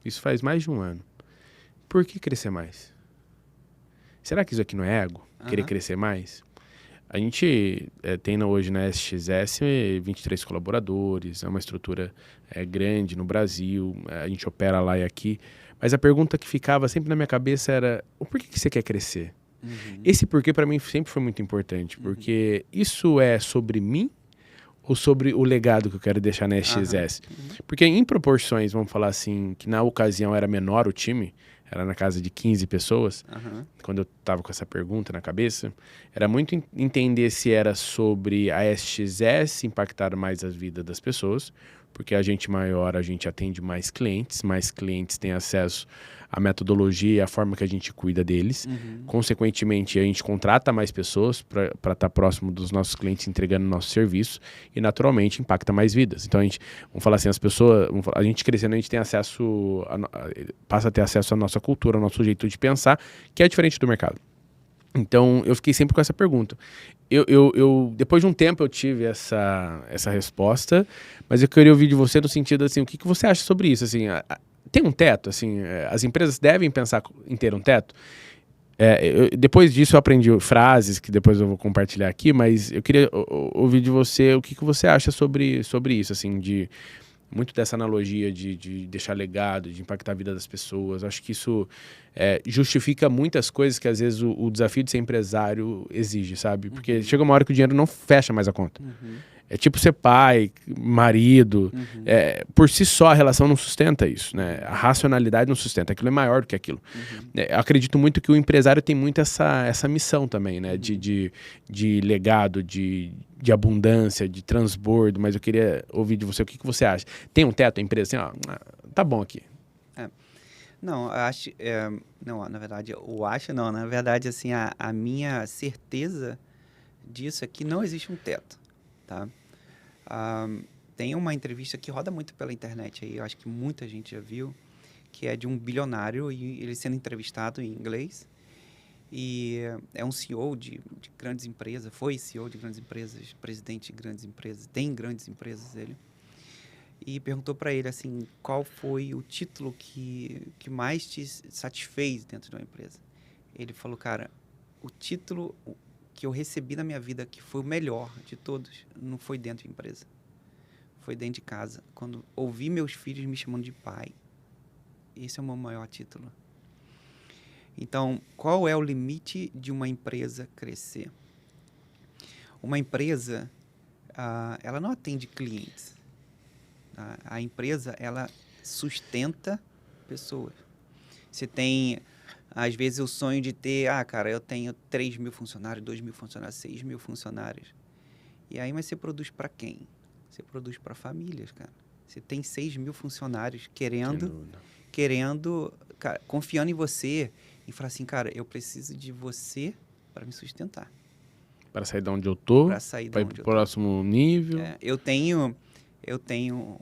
isso faz mais de um ano, por que crescer mais? Será que isso aqui não é ego? Querer crescer mais? A gente tem hoje na SXS 23 colaboradores, é uma estrutura grande no Brasil, a gente opera lá e aqui, mas a pergunta que ficava sempre na minha cabeça era, o porquê que você quer crescer? Esse porquê para mim sempre foi muito importante, porque isso é sobre mim ou sobre o legado que eu quero deixar na SXS? Porque em proporções, vamos falar assim, que na ocasião era menor o time, era na casa de 15 pessoas, quando eu estava com essa pergunta na cabeça, era muito entender se era sobre a SXS impactar mais a vida das pessoas, porque a gente maior, a gente atende mais clientes têm acesso à metodologia e à forma que a gente cuida deles. Consequentemente, a gente contrata mais pessoas para estar próximo dos nossos clientes entregando nosso serviço e, naturalmente, impacta mais vidas. Então, vamos falar assim, a gente crescendo, a gente tem acesso, passa a ter acesso à nossa cultura, ao nosso jeito de pensar, que é diferente do mercado. Então, eu fiquei sempre com essa pergunta. Depois de um tempo eu tive essa resposta, mas eu queria ouvir de você no sentido assim, o que você acha sobre isso? Assim, tem um teto? Assim, as empresas devem pensar em ter um teto? Depois disso eu aprendi frases que depois eu vou compartilhar aqui, mas eu queria ouvir de você o que você acha sobre isso, assim, muito dessa analogia de deixar legado, de impactar a vida das pessoas. Acho que isso justifica muitas coisas que às vezes o desafio de ser empresário exige, sabe? Porque chega uma hora que o dinheiro não fecha mais a conta. É tipo ser pai, marido. Por si só, a relação não sustenta isso, né? A racionalidade não sustenta. Aquilo é maior do que aquilo. Acredito muito que o empresário tem muito essa missão também, né? De legado, de abundância, de transbordo. Mas eu queria ouvir de você o que você acha. Tem um teto a empresa assim, tá bom aqui. Não, acho... não, na verdade, eu acho não. Na verdade, assim, a minha certeza disso é que não existe um teto, tá? Tem uma entrevista que roda muito pela internet aí, eu acho que muita gente já viu, que é de um bilionário e ele sendo entrevistado em inglês. E é um CEO de grandes empresas, foi CEO de grandes empresas, presidente de grandes empresas, tem grandes empresas ele. E perguntou para ele assim, qual foi o título que mais te satisfez dentro de uma empresa? Ele falou, cara, o título que eu recebi na minha vida, que foi o melhor de todos, não foi dentro de empresa. Foi dentro de casa. Quando ouvi meus filhos me chamando de pai. Esse é o meu maior título. Então, qual é o limite de uma empresa crescer? Uma empresa, ela não atende clientes. A empresa, ela sustenta pessoas. Você tem, às vezes, o sonho de ter, cara, eu tenho 3.000 funcionários, 2.000 funcionários, 6.000 funcionários. E aí, mas você produz para quem? Você produz para famílias, cara. Você tem 6.000 funcionários querendo, cara, confiando em você e falar assim, cara, eu preciso de você para me sustentar. Para sair de onde eu tô, para ir pro próximo nível. Eu tenho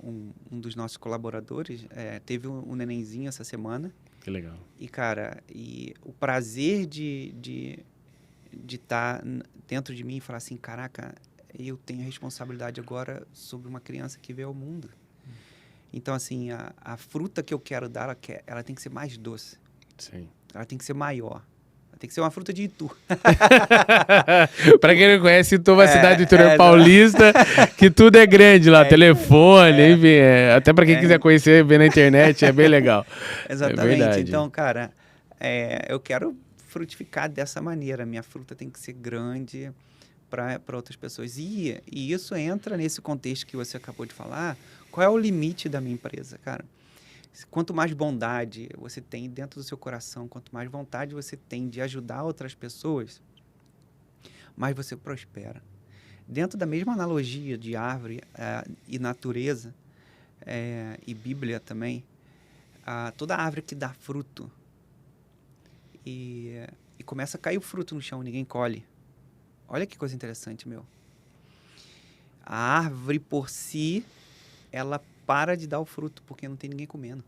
um dos nossos colaboradores, teve um nenenzinho essa semana. Que legal. E, cara, o prazer de estar dentro de mim e falar assim, caraca, eu tenho a responsabilidade agora sobre uma criança que veio ao mundo. Então, assim, a fruta que eu quero dar, ela tem que ser mais doce. Sim. Ela tem que ser maior. Ela tem que ser uma fruta de Itu. Para quem não conhece, Itu é uma cidade do interior paulista, que tudo é grande lá, telefone, enfim. Até para quem quiser conhecer, ver na internet, é bem legal. Exatamente. Então, cara, eu quero frutificar dessa maneira. Minha fruta tem que ser grande para outras pessoas. E isso entra nesse contexto que você acabou de falar. Qual é o limite da minha empresa, cara? Quanto mais bondade você tem dentro do seu coração, quanto mais vontade você tem de ajudar outras pessoas, mais você prospera. Dentro da mesma analogia de árvore e natureza, e Bíblia também, toda árvore que dá fruto e começa a cair o fruto no chão, ninguém colhe. Olha que coisa interessante, meu. A árvore por si, ela para de dar o fruto, porque não tem ninguém comendo.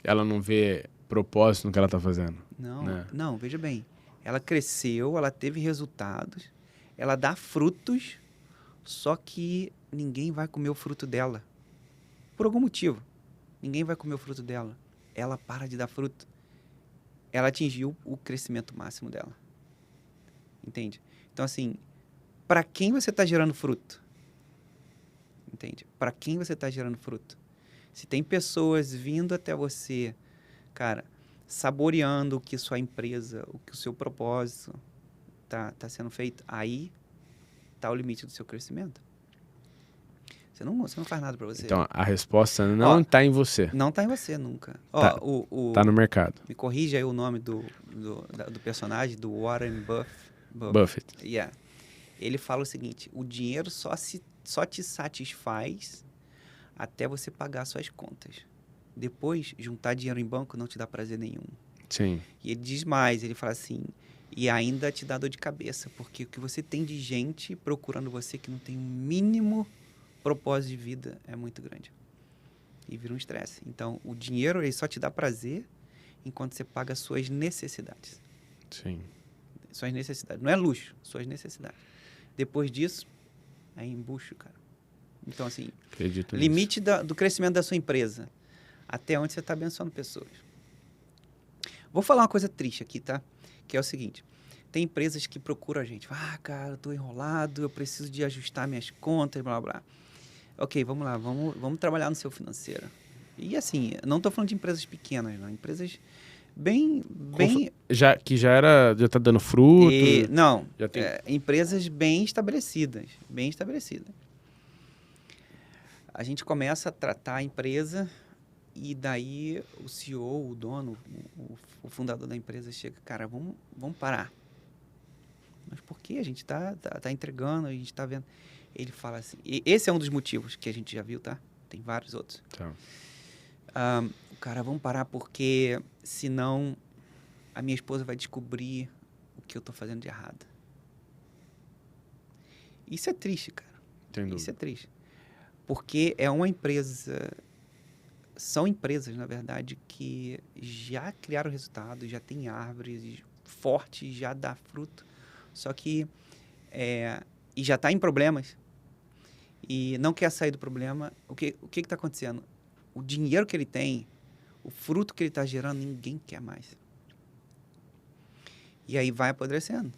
Ela não vê propósito no que ela está fazendo. Não, né? Não, veja bem. Ela cresceu, ela teve resultados, ela dá frutos, só que ninguém vai comer o fruto dela. Por algum motivo. Ninguém vai comer o fruto dela. Ela para de dar fruto. Ela atingiu o crescimento máximo dela. Entende? Então, assim, para quem você está gerando fruto? Entende? Para quem você está gerando fruto? Se tem pessoas vindo até você, cara, saboreando o que sua empresa, o que o seu propósito tá sendo feito, aí tá o limite do seu crescimento. Você não faz nada para você. Então, a resposta não está em você. Não está em você nunca. Tá no mercado. Me corrija aí o nome do personagem, do Warren Buffett. Yeah. Ele fala o seguinte, o dinheiro só te satisfaz até você pagar suas contas. Depois, juntar dinheiro em banco não te dá prazer nenhum. Sim. E ele diz mais, ele fala assim, e ainda te dá dor de cabeça, porque o que você tem de gente procurando você que não tem um mínimo propósito de vida é muito grande. E vira um estresse. Então, o dinheiro ele só te dá prazer enquanto você paga suas necessidades. Sim. Suas necessidades. Não é luxo, suas necessidades. Depois disso, é embucho, cara. Então, assim, acredito limite do crescimento da sua empresa. Até onde você está abençoando pessoas. Vou falar uma coisa triste aqui, tá? Que é o seguinte, tem empresas que procuram a gente. Cara, eu tô enrolado, eu preciso de ajustar minhas contas, blá, blá. Ok, vamos lá, vamos trabalhar no seu financeiro. E assim, não tô falando de empresas pequenas, não. Empresas bem... Já tá dando fruto? Não, já tem... empresas bem estabelecidas, bem estabelecidas. A gente começa a tratar a empresa e daí o CEO, o dono, o fundador da empresa chega, cara, vamos parar. Mas por que? A gente tá entregando, a gente tá vendo. Ele fala assim, e esse é um dos motivos que a gente já viu, tá? Tem vários outros. Tá. Cara, vamos parar porque senão a minha esposa vai descobrir o que eu tô fazendo de errado. Isso é triste, cara. Isso é triste. Porque é uma empresa... São empresas, na verdade, que já criaram resultados, já tem árvores fortes, já dá fruto. Só que... e já está em problemas. E não quer sair do problema. O que está acontecendo? O dinheiro que ele tem, o fruto que ele está gerando, ninguém quer mais. E aí vai apodrecendo.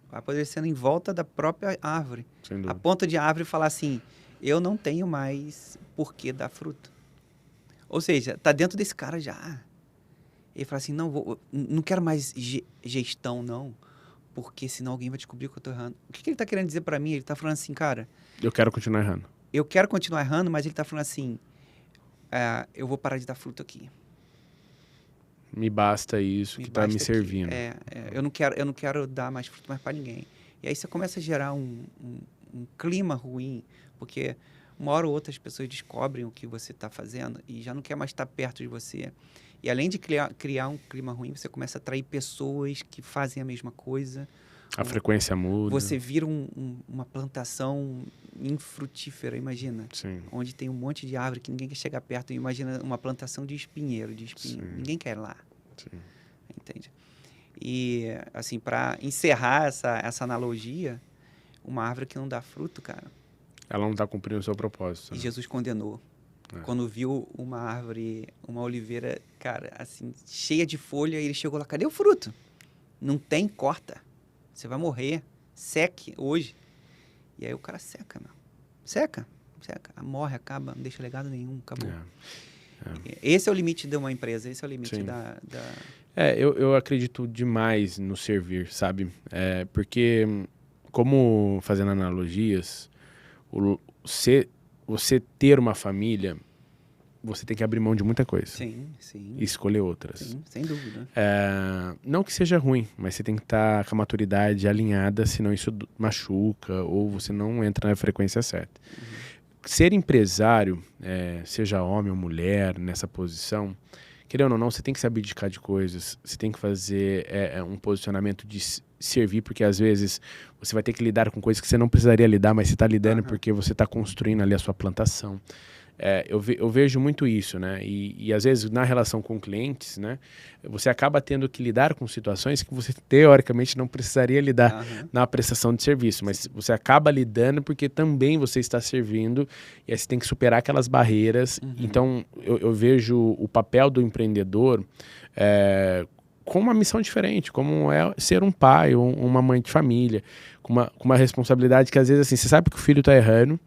Vai apodrecendo em volta da própria árvore. A ponta de árvore falar assim, eu não tenho mais por que dar fruto. Ou seja, está dentro desse cara já. Ele fala assim, não quero mais gestão, não. Porque senão alguém vai descobrir que eu estou errando. O que ele está querendo dizer para mim? Ele está falando assim, cara... Eu quero continuar errando. Eu quero continuar errando, mas ele está falando assim, eu vou parar de dar fruto aqui. Me basta isso que está me servindo. Eu não quero dar mais fruto mais para ninguém. E aí você começa a gerar um clima ruim, porque uma hora ou outra as pessoas descobrem o que você está fazendo e já não quer mais estar perto de você. E além de criar um clima ruim, você começa a atrair pessoas que fazem a mesma coisa. A frequência muda. Você vira uma plantação infrutífera, imagina. Sim. Onde tem um monte de árvore que ninguém quer chegar perto. Imagina uma plantação de espinheiro, Sim. Ninguém quer ir lá. Sim. Entende? E, assim, para encerrar essa analogia, uma árvore que não dá fruto, cara... Ela não está cumprindo o seu propósito. E né? Jesus condenou. Quando viu uma árvore, uma oliveira, cara, assim, cheia de folha, ele chegou lá, cadê o fruto? Não tem, corta. Você vai morrer. Seque hoje. E aí o cara seca, meu. Seca. Morre, acaba, não deixa legado nenhum, acabou. Esse é o limite de uma empresa, esse é o limite da... Eu acredito demais no servir, sabe? Porque, como fazendo analogias, você ter uma família, você tem que abrir mão de muita coisa. Sim. E escolher outras. Sim, sem dúvida. Não que seja ruim, mas você tem que estar com a maturidade alinhada, senão isso machuca ou você não entra na frequência certa. Ser empresário, seja homem ou mulher nessa posição, querendo ou não, você tem que se abdicar de coisas, você tem que fazer um posicionamento de servir, porque às vezes você vai ter que lidar com coisas que você não precisaria lidar, mas você está lidando porque você está construindo ali a sua plantação. Eu vejo muito isso, né? E às vezes na relação com clientes, né? Você acaba tendo que lidar com situações que você teoricamente não precisaria lidar na prestação de serviço, mas você acaba lidando porque também você está servindo e aí você tem que superar aquelas barreiras. Então eu vejo o papel do empreendedor com uma missão diferente, como é ser um pai ou uma mãe de família, com uma responsabilidade que às vezes assim, você sabe que o filho está errando,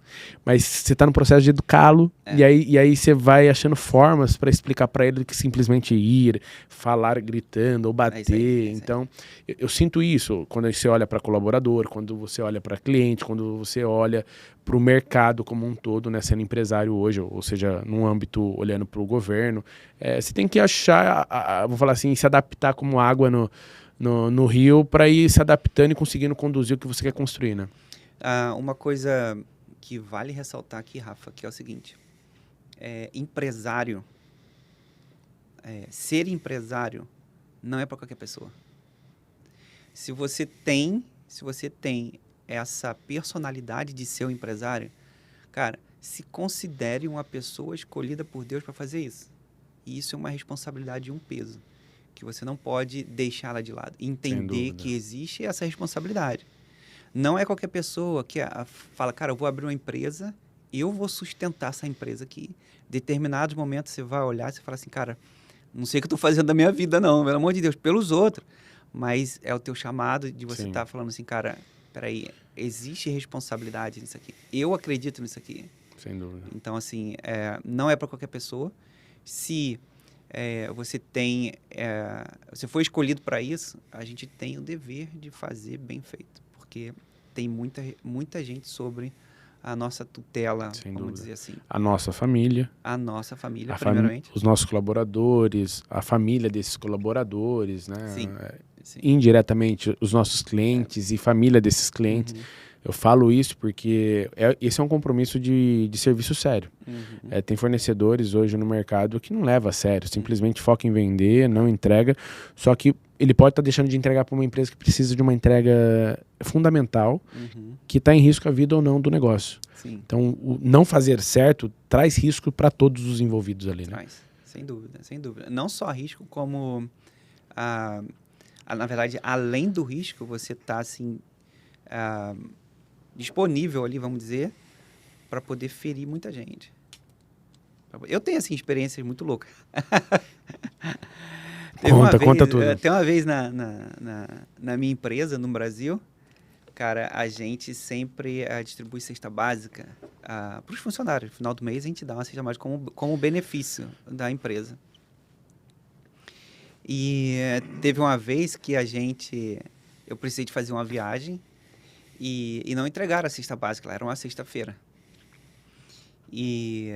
mas você está no processo de educá-lo e aí você vai achando formas para explicar para ele do que simplesmente ir, falar gritando ou bater. Então, eu sinto isso quando você olha para colaborador, quando você olha para cliente, quando você olha para o mercado como um todo, né, sendo empresário hoje, ou seja, num âmbito olhando para o governo, você tem que achar, vou falar assim, se adaptar como água no rio para ir se adaptando e conseguindo conduzir o que você quer construir, né? Uma coisa que vale ressaltar aqui, Rafa, que é o seguinte, empresário, ser empresário não é para qualquer pessoa. Se você tem essa personalidade de ser um empresário, cara, se considere uma pessoa escolhida por Deus para fazer isso. E isso é uma responsabilidade e um peso que você não pode deixá-la de lado. Entender que existe essa responsabilidade. Não é qualquer pessoa que fala, cara, eu vou abrir uma empresa, eu vou sustentar essa empresa aqui. Em determinados momentos você vai olhar e você fala assim, cara, Não sei o que eu tô fazendo da minha vida, não, pelo amor de Deus, pelos outros. Mas é o teu chamado de você estar falando assim, cara, peraí, existe responsabilidade nisso aqui. Eu acredito nisso aqui. Sem dúvida. Então, assim, não é para qualquer pessoa. Se você tem... você foi escolhido para isso, a gente tem o dever de fazer bem feito. Porque tem muita gente sobre a nossa tutela, vamos dizer assim. A nossa família. A nossa família, primeiramente. Os nossos colaboradores, a família desses colaboradores, né? Sim. Sim. Indiretamente, os nossos clientes e família desses clientes. Eu falo isso porque esse é um compromisso de serviço sério. Tem fornecedores hoje no mercado que não leva a sério, simplesmente foca em vender, não entrega, só que ele pode estar deixando de entregar para uma empresa que precisa de uma entrega fundamental, que está em risco a vida ou não do negócio. Sim. Então, o não fazer certo traz risco para todos os envolvidos ali, né? Traz, sem dúvida, sem dúvida. Não só risco, como, na verdade, além do risco, você está assim, disponível ali, vamos dizer, para poder ferir muita gente. Eu tenho, assim, experiências muito loucas. Conta tudo. Tem uma vez na minha empresa, no Brasil, cara, a gente sempre distribui cesta básica para os funcionários. No final do mês, a gente dá uma cesta básica como benefício da empresa. E teve uma vez que eu precisei de fazer uma viagem e não entregaram a cesta básica, era uma sexta-feira. E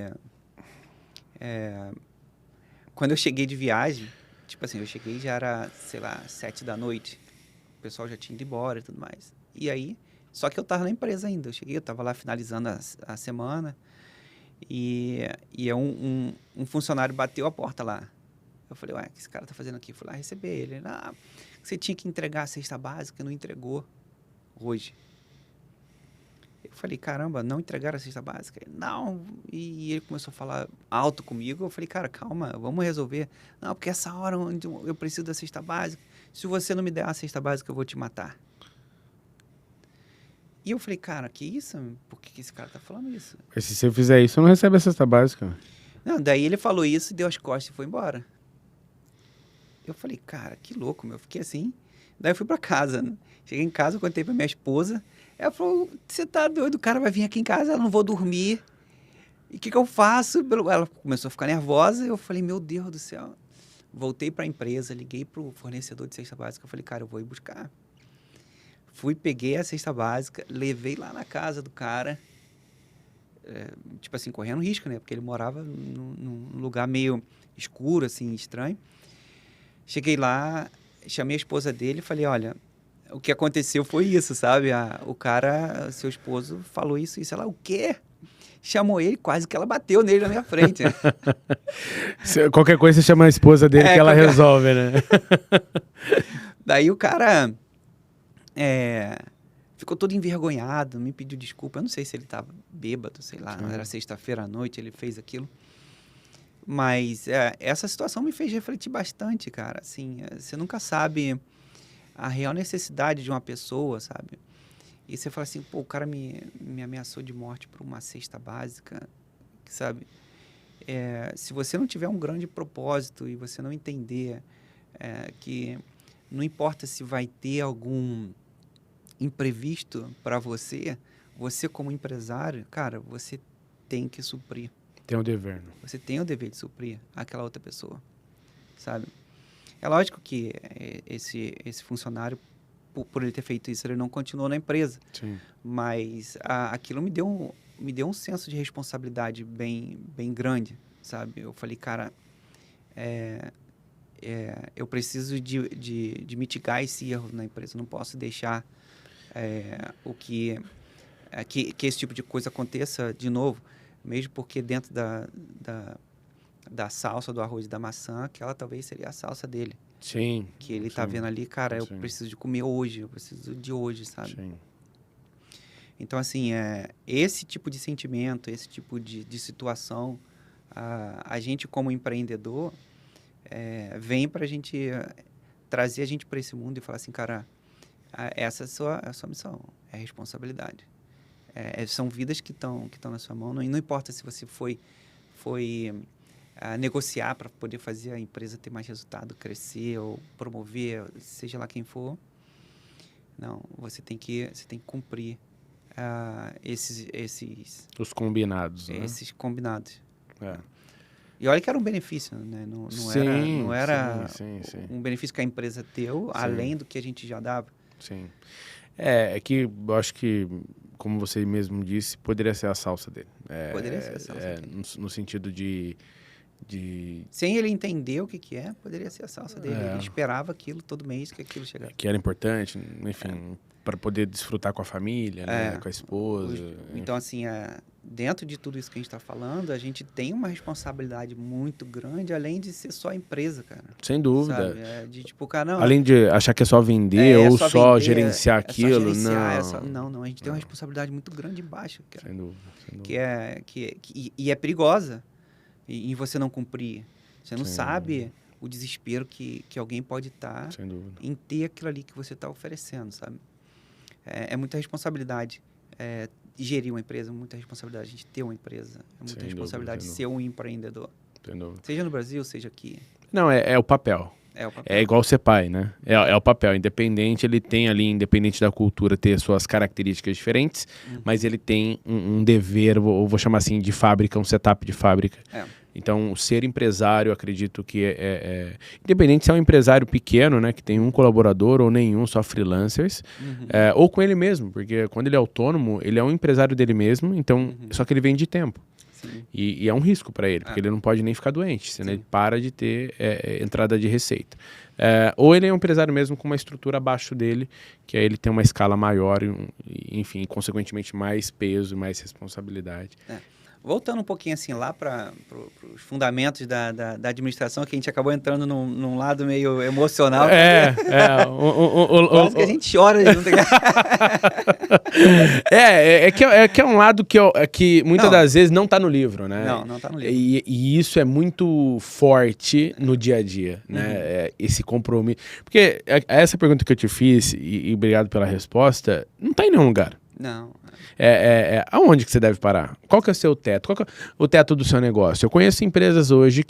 quando eu cheguei de viagem, tipo assim, eu cheguei já era, sei lá, 7 da noite. O pessoal já tinha ido embora e tudo mais. E aí, só que eu tava na empresa ainda. Eu tava lá finalizando a semana e um funcionário bateu a porta lá. Eu falei, ué, o que esse cara tá fazendo aqui? Eu fui lá receber ele. Ele, você tinha que entregar a cesta básica, não entregou hoje. Eu falei, caramba, não entregaram a cesta básica? Ele, não. E ele começou a falar alto comigo. Eu falei, cara, calma, vamos resolver. Não, porque essa hora onde eu preciso da cesta básica, se você não me der a cesta básica, eu vou te matar. E eu falei, cara, que isso? Por que esse cara tá falando isso? Mas se você fizer isso, você não recebe a cesta básica. Não, daí ele falou isso, deu as costas e foi embora. Eu falei, cara, que louco, meu. Eu fiquei assim. Daí eu fui pra casa, né? Cheguei em casa, contei pra minha esposa. Ela falou, você tá doido? O cara vai vir aqui em casa, eu não vou dormir. E o que eu faço? Ela começou a ficar nervosa. Eu falei, meu Deus do céu. Voltei pra empresa, liguei pro fornecedor de cesta básica. Eu falei, cara, eu vou ir buscar. Fui, peguei a cesta básica, levei lá na casa do cara. Tipo assim, correndo risco, né? Porque ele morava num lugar meio escuro, assim, estranho. Cheguei lá, chamei a esposa dele e falei, olha, o que aconteceu foi isso, sabe? O cara, seu esposo, falou isso. Ela, o quê? Chamou ele, quase que ela bateu nele na minha frente. Qualquer coisa você chama a esposa dele que ela resolve, né? Daí o cara ficou todo envergonhado, me pediu desculpa. Eu não sei se ele estava bêbado, sei lá, era sexta-feira à noite, ele fez aquilo. Mas essa situação me fez refletir bastante, cara. Assim, você nunca sabe a real necessidade de uma pessoa, sabe? E você fala assim, pô, o cara me ameaçou de morte por uma cesta básica, sabe? Se você não tiver um grande propósito e você não entender que não importa se vai ter algum imprevisto para você como empresário, cara, você tem que suprir. Tem o dever, né? Você tem o dever de suprir aquela outra pessoa, sabe? É lógico que esse funcionário, por ele ter feito isso, ele não continuou na empresa. Sim. Mas aquilo me deu um senso de responsabilidade bem grande, sabe? Eu falei, cara, eu preciso de mitigar esse erro na empresa. Eu não posso deixar que esse tipo de coisa aconteça de novo. Mesmo porque dentro da salsa do arroz e da maçã, aquela talvez seria a salsa dele. Sim. Que ele tá vendo ali, cara, eu Sim. preciso de comer hoje, eu preciso de hoje, sabe? Sim. Então, assim, esse tipo de sentimento, esse tipo de situação, a gente como empreendedor, vem pra gente trazer a gente para esse mundo e falar assim, cara, essa é a sua missão, é a responsabilidade. São vidas que estão na sua mão, não importa se você foi negociar para poder fazer a empresa ter mais resultado, crescer ou promover, seja lá quem for. Não, você tem que cumprir os combinados, né? Esses combinados. É. E olha que era um benefício, né? Não era sim. um benefício que a empresa deu, além do que a gente já dava. Sim. É que eu acho que, como você mesmo disse, poderia ser a salsa dele. Poderia ser a salsa dele. No sentido de... Sem ele entender o que é, poderia ser a salsa dele. Ele esperava aquilo todo mês, que aquilo chegasse. Que era importante, enfim, para poder desfrutar com a família, né? Com a esposa. Então, assim, dentro de tudo isso que a gente está falando, a gente tem uma responsabilidade muito grande, além de ser só a empresa, cara. Sem dúvida. Sabe? De tipo, cara, não, além de achar que é só vender ou só gerenciar aquilo, não. A gente tem uma responsabilidade muito grande embaixo, cara. Sem dúvida. E é perigosa em você não cumprir. Você não sabe o desespero que alguém pode estar em ter aquilo ali que você está oferecendo, sabe? É muita responsabilidade gerir uma empresa, muita responsabilidade a gente ter uma empresa, é muita responsabilidade ser um empreendedor. Seja no Brasil, seja aqui. Não, é o papel. É igual ser pai, né? É o papel. Independente, ele tem ali, independente da cultura, ter suas características diferentes, mas ele tem um dever, ou vou chamar assim, de fábrica, um setup de fábrica. Então, ser empresário, acredito que independente se é um empresário pequeno, né, que tem um colaborador ou nenhum, só freelancers, ou com ele mesmo, porque quando ele é autônomo, ele é um empresário dele mesmo, então, só que ele vende tempo. E é um risco para ele, porque ele não pode nem ficar doente, senão ele para de ter entrada de receita. Ou ele é um empresário mesmo com uma estrutura abaixo dele, que aí ele tem uma escala maior, enfim, consequentemente mais peso e mais responsabilidade. Voltando um pouquinho assim lá para os fundamentos da administração, que a gente acabou entrando num lado meio emocional. Quase que a gente chora junto. que é um lado que muitas das vezes não está no livro, né? Não está no livro. E isso é muito forte no dia a dia, né? Esse compromisso. Porque essa pergunta que eu te fiz, e obrigado pela resposta, não está em nenhum lugar. Não. Aonde que você deve parar? Qual que é o seu teto? Qual que é o teto do seu negócio? Eu conheço empresas hoje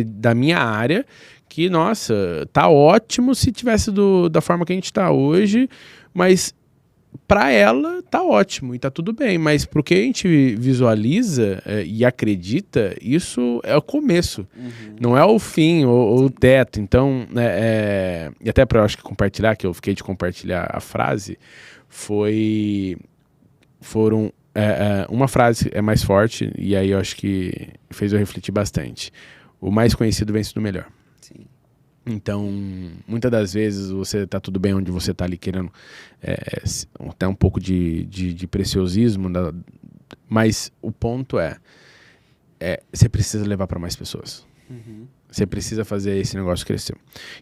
da minha área, que, nossa, tá ótimo se tivesse da forma que a gente tá hoje, mas para ela tá ótimo e tá tudo bem, mas pro que a gente visualiza e acredita, isso é o começo, não é o fim ou o teto. Então, e até para eu acho que compartilhar, que eu fiquei de compartilhar a frase, foram uma frase é mais forte, e aí eu acho que fez eu refletir bastante. O mais conhecido vence do melhor. Sim. Então, muitas das vezes você tá tudo bem onde você tá ali querendo até um pouco de preciosismo, mas o ponto você precisa levar para mais pessoas. Você precisa fazer esse negócio crescer.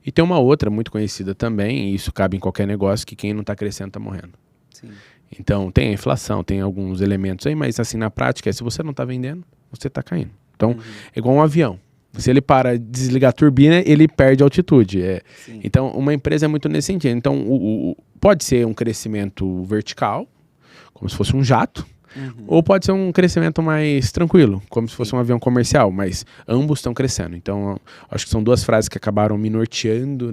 E tem uma outra muito conhecida também, e isso cabe em qualquer negócio, que quem não tá crescendo tá morrendo. Sim. Então, tem a inflação, tem alguns elementos aí, mas assim, na prática, se você não está vendendo, você está caindo. Então, é igual um avião. Se ele para de desligar a turbina, ele perde altitude. Então, uma empresa é muito nesse sentido. Então, pode ser um crescimento vertical, como se fosse um jato, ou pode ser um crescimento mais tranquilo, como se fosse um avião comercial, mas ambos estão crescendo. Então, acho que são duas frases que acabaram me norteando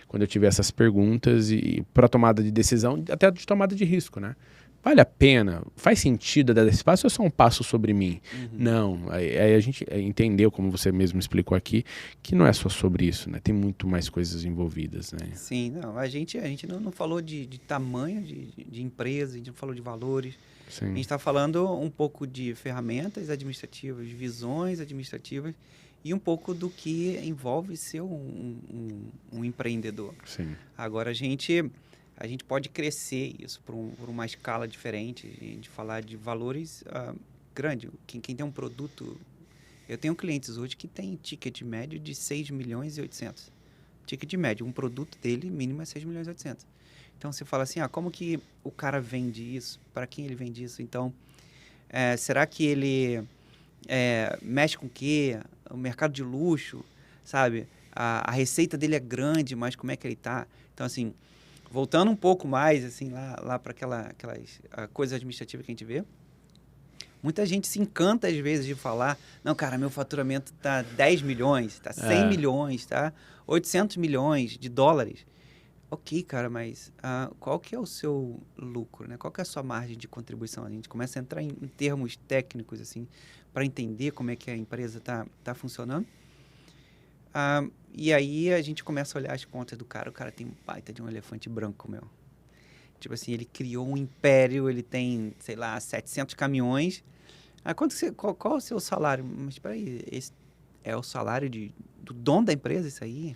quando eu tive essas perguntas e para tomada de decisão, até de tomada de risco, né? Vale a pena? Faz sentido dar esse passo ou é só um passo sobre mim? Não, aí a gente entendeu, como você mesmo explicou aqui, que não é só sobre isso, né? Tem muito mais coisas envolvidas, né? Sim, não, a gente não falou de tamanho de empresa, a gente não falou de valores. Sim. A gente está falando um pouco de ferramentas administrativas, visões administrativas e um pouco do que envolve ser um empreendedor. Sim. Agora, a gente pode crescer isso por uma escala diferente, de falar de valores grandes. Quem tem um produto... Eu tenho clientes hoje que tem ticket médio de 6 milhões e 800. Ticket médio, um produto dele mínimo é 6 milhões e 800. Então, você fala assim, como que o cara vende isso? Para quem ele vende isso? Então, será que ele mexe com o quê? O mercado de luxo, sabe? A receita dele é grande, mas como é que ele está? Então, assim, voltando um pouco mais, assim, lá para aquelas coisas administrativas que a gente vê, Muita gente se encanta, às vezes, de falar, não, cara, meu faturamento tá 10 milhões, tá 100 milhões, tá 800 milhões de dólares. Ok, cara, mas qual que é o seu lucro, né? Qual que é a sua margem de contribuição? A gente começa a entrar em termos técnicos, assim, para entender como é que a empresa tá funcionando. E aí a gente começa a olhar as contas do cara. O cara tem um baita de um elefante branco, meu. Tipo assim, ele criou um império, ele tem, sei lá, 700 caminhões. Qual é o seu salário? Mas espera aí, esse é o salário do dono da empresa, isso aí?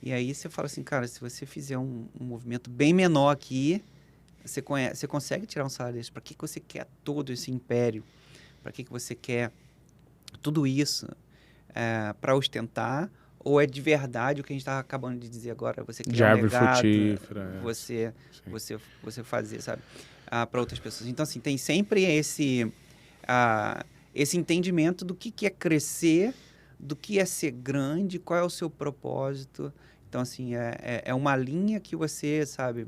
E aí você fala assim, cara, se você fizer um movimento bem menor aqui, você consegue tirar um salário desse. Para que você quer todo esse império? Para que você quer tudo isso para ostentar? Ou é de verdade o que a gente estava acabando de dizer agora? Você criar um legado, você fazer, sabe? Para outras pessoas. Então, assim, tem sempre esse entendimento do que é crescer, do que é ser grande, qual é o seu propósito. Então, assim, é uma linha que você, sabe,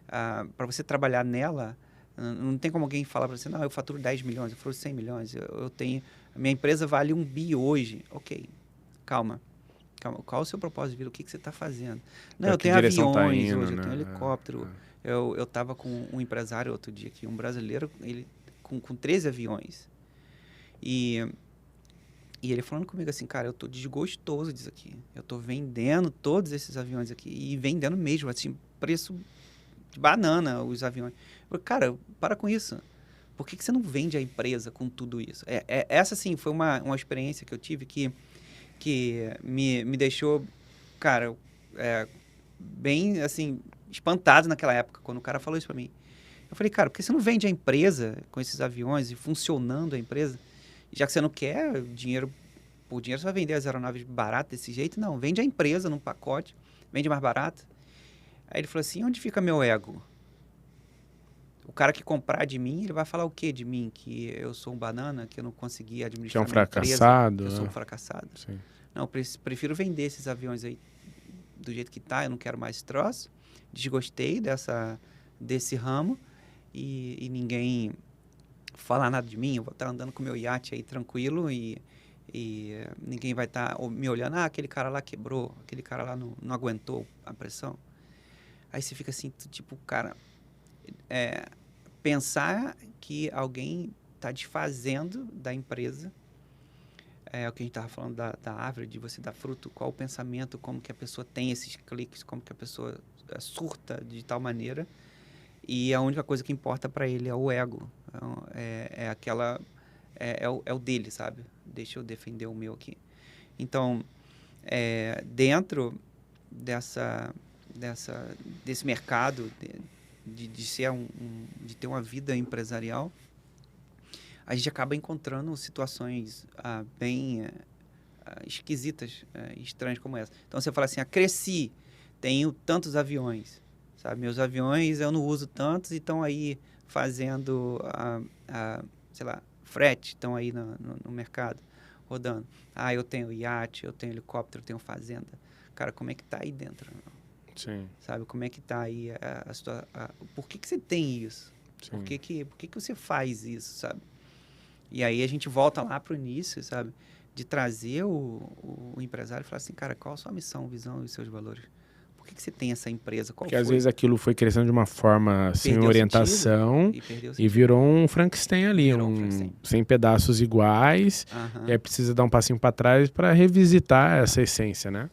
para você trabalhar nela, não tem como alguém falar para você, não, eu faturo 10 milhões, eu faturo 100 milhões, a minha empresa vale 1 bi hoje. Ok, calma. Qual é o seu propósito de vida? O que você está fazendo? Não, eu tenho aviões hoje, eu tenho helicóptero. Eu estava com um empresário outro dia aqui, um brasileiro, ele com 13 aviões. E ele falando comigo assim, cara, eu tô desgostoso disso aqui. Eu tô vendendo todos esses aviões aqui. E vendendo mesmo, assim, preço de banana os aviões. Eu falei, cara, para com isso. Por que você não vende a empresa com tudo isso? Essa, sim, foi uma experiência que eu tive que me deixou, cara, bem, assim, espantado naquela época, quando o cara falou isso para mim. Eu falei, cara, por que você não vende a empresa com esses aviões e funcionando a empresa? Já que você não quer dinheiro por dinheiro, você vai vender as aeronaves baratas desse jeito? Não, vende a empresa num pacote, vende mais barato. Aí ele falou assim, onde fica meu ego? O cara que comprar de mim, ele vai falar o quê de mim? Que eu sou um banana, que eu não consegui administrar minha empresa, que eu sou um fracassado. Sim. Não, eu prefiro vender esses aviões aí do jeito que tá, eu não quero mais esse troço. Desgostei desse ramo e ninguém falar nada de mim, eu vou estar andando com meu iate aí tranquilo e ninguém vai estar me olhando, aquele cara lá quebrou, aquele cara lá não aguentou a pressão. Aí você fica assim, tipo, cara, pensar que alguém está desfazendo da empresa, o que a gente estava falando da árvore, de você dar fruto, qual o pensamento, como que a pessoa tem esses cliques, como que a pessoa surta de tal maneira, e a única coisa que importa para ele é o ego, é o dele, sabe? Deixa eu defender o meu aqui. Então, dentro desse mercado de ter uma vida empresarial, a gente acaba encontrando situações bem esquisitas, estranhas como essa. Então, você fala assim, cresci, tenho tantos aviões, sabe? Meus aviões eu não uso tantos e estão aí fazendo, sei lá, frete, estão aí no mercado, rodando. Eu tenho iate, eu tenho helicóptero, eu tenho fazenda. Cara, como é que tá aí dentro? Sim. Sabe, como é que tá aí por que você tem isso? Sim. Por que você faz isso, sabe? E aí a gente volta lá pro início, sabe? De trazer o empresário e falar assim, cara, qual a sua missão, visão e os seus valores? Por que você tem essa empresa? Porque às vezes aquilo foi crescendo de uma forma sem orientação e virou um Frankenstein ali, sem pedaços iguais. E aí precisa dar um passinho para trás para revisitar essa essência, né?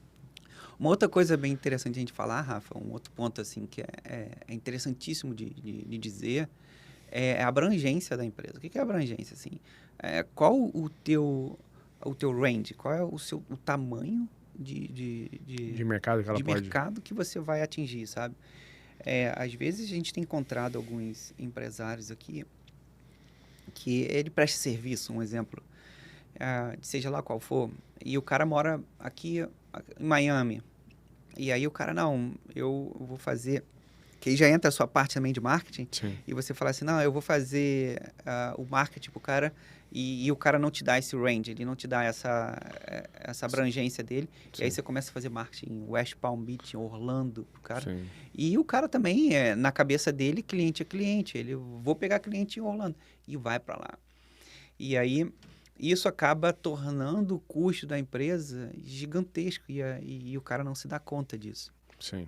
Uma outra coisa bem interessante a gente falar, Rafa, um outro ponto assim que é interessantíssimo de dizer, é a abrangência da empresa. O que é abrangência? Assim? Qual o teu range? Qual é o tamanho de mercado que ela pode... mercado que você vai atingir, sabe? Às vezes a gente tem encontrado alguns empresários aqui que ele presta serviço, um exemplo, seja lá qual for, e o cara mora aqui em Miami. E aí o cara, não, eu vou fazer... Que aí já entra a sua parte também de marketing. Sim. E você fala assim, não, eu vou fazer o marketing pro cara e o cara não te dá esse range, ele não te dá essa abrangência dele. Sim. E aí você começa a fazer marketing em West Palm Beach, em Orlando pro cara. Sim. E o cara também, na cabeça dele, cliente é cliente. Ele, vou pegar cliente em Orlando. E vai para lá. E aí, isso acaba tornando o custo da empresa gigantesco e o cara não se dá conta disso. Sim.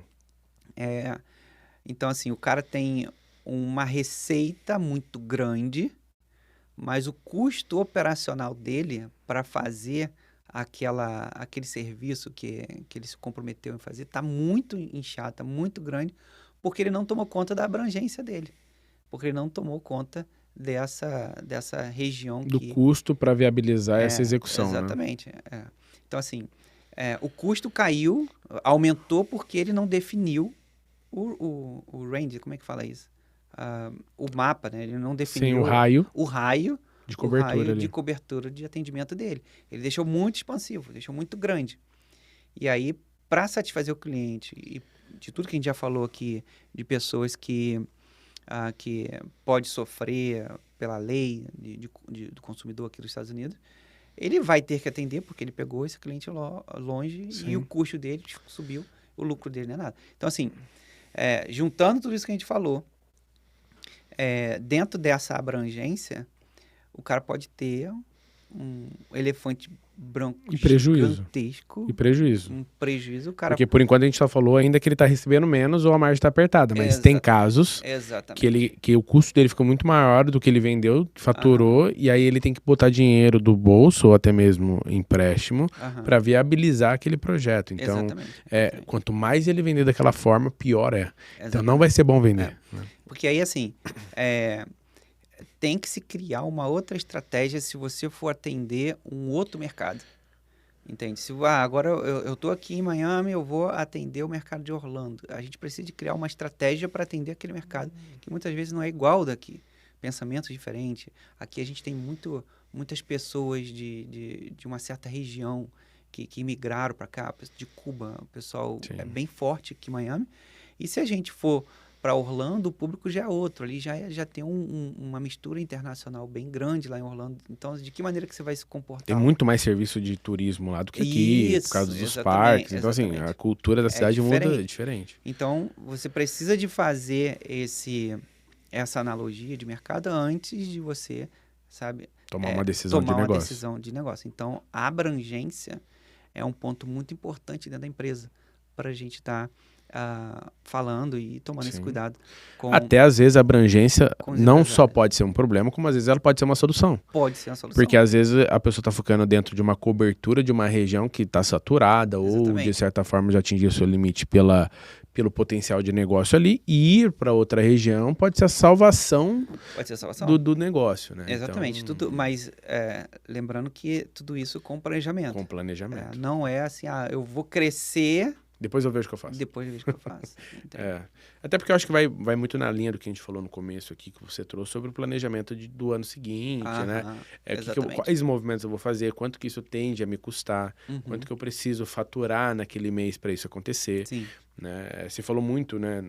Então, assim, o cara tem uma receita muito grande, mas o custo operacional dele para fazer aquele serviço que ele se comprometeu em fazer está muito inchado, está muito grande, porque ele não tomou conta da abrangência dele, porque ele não tomou conta dessa região Do custo para viabilizar essa execução, né? exatamente. Então, assim, o custo caiu, aumentou porque ele não definiu o range, como é que fala isso? O mapa, né? Ele não definiu Sim, o raio o raio de cobertura de ali. cobertura de atendimento dele. Ele deixou muito expansivo, deixou muito grande. E aí, para satisfazer o cliente, e de tudo que a gente já falou aqui, de pessoas que pode sofrer pela lei do consumidor aqui dos Estados Unidos, ele vai ter que atender porque ele pegou esse cliente longe Sim. e o custo dele subiu, o lucro dele não é nada. Então, assim, juntando tudo isso que a gente falou, dentro dessa abrangência, o cara pode ter um elefante branco E prejuízo. gigantesco. E prejuízo. Um prejuízo, o cara... Porque por enquanto a gente só falou ainda que ele está recebendo menos ou a margem está apertada, mas tem casos que o custo dele ficou muito maior do que ele vendeu, faturou, e aí ele tem que botar dinheiro do bolso ou até mesmo empréstimo para viabilizar aquele projeto. Então, exatamente. Quanto mais ele vender daquela forma, pior é. Exatamente. Então não vai ser bom vender. Né? Porque aí, assim, tem que se criar uma outra estratégia se você for atender um outro mercado. Entende? Se agora eu estou aqui em Miami, eu vou atender o mercado de Orlando. A gente precisa de criar uma estratégia para atender aquele mercado, que muitas vezes não é igual daqui. Pensamentos diferentes. Aqui a gente tem muitas pessoas de uma certa região que migraram para cá, de Cuba. O pessoal é bem forte aqui em Miami. E se a gente for para Orlando, o público já é outro. Ali já tem uma mistura internacional bem grande lá em Orlando. Então, de que maneira que você vai se comportar? Tem muito mais serviço de turismo lá do que aqui, por causa dos parques. Então, assim, a cultura da cidade muda diferente. Então, você precisa de fazer essa analogia de mercado antes de você, sabe... Tomar uma decisão de negócio. Então, a abrangência é um ponto muito importante dentro da empresa para a gente estar... falando e tomando esse cuidado. Até às vezes a abrangência não só pode ser um problema, como às vezes ela pode ser uma solução. Pode ser uma solução. Porque às vezes a pessoa está focando dentro de uma cobertura de uma região que está saturada ou de certa forma já atingiu o seu limite pelo potencial de negócio ali, e ir para outra região pode ser a salvação, do negócio. Né? Exatamente. Então, mas lembrando que tudo isso com planejamento. Com planejamento. Não é assim, eu vou crescer... Depois eu vejo o que eu faço. Depois eu vejo o que eu faço. Até porque eu acho que vai muito na linha do que a gente falou no começo aqui, que você trouxe sobre o planejamento do ano seguinte, né? Quais movimentos eu vou fazer, quanto que isso tende a me custar, quanto que eu preciso faturar naquele mês para isso acontecer. Sim. Né? Você falou muito, né?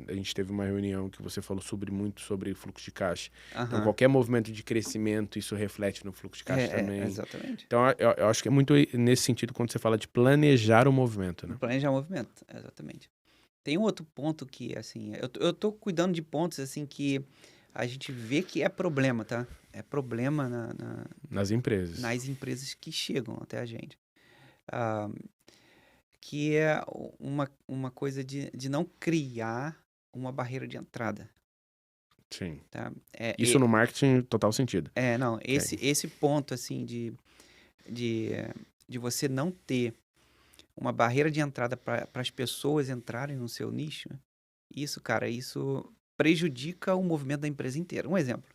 A gente teve uma reunião que você falou muito sobre fluxo de caixa. Então, qualquer movimento de crescimento, isso reflete no fluxo de caixa também. Exatamente. Então, eu acho que é muito nesse sentido quando você fala de planejar o movimento, né? Planejar o movimento, exatamente. Tem um outro ponto que, assim, eu tô cuidando de pontos, assim, que a gente vê que é problema, tá? É problema nas empresas. Nas empresas que chegam até a gente. Que é uma coisa de não criar uma barreira de entrada. Sim. Tá? Isso no marketing, total sentido. Não, esse ponto, assim, de você não ter uma barreira de entrada para as pessoas entrarem no seu nicho, isso prejudica o movimento da empresa inteira. Um exemplo.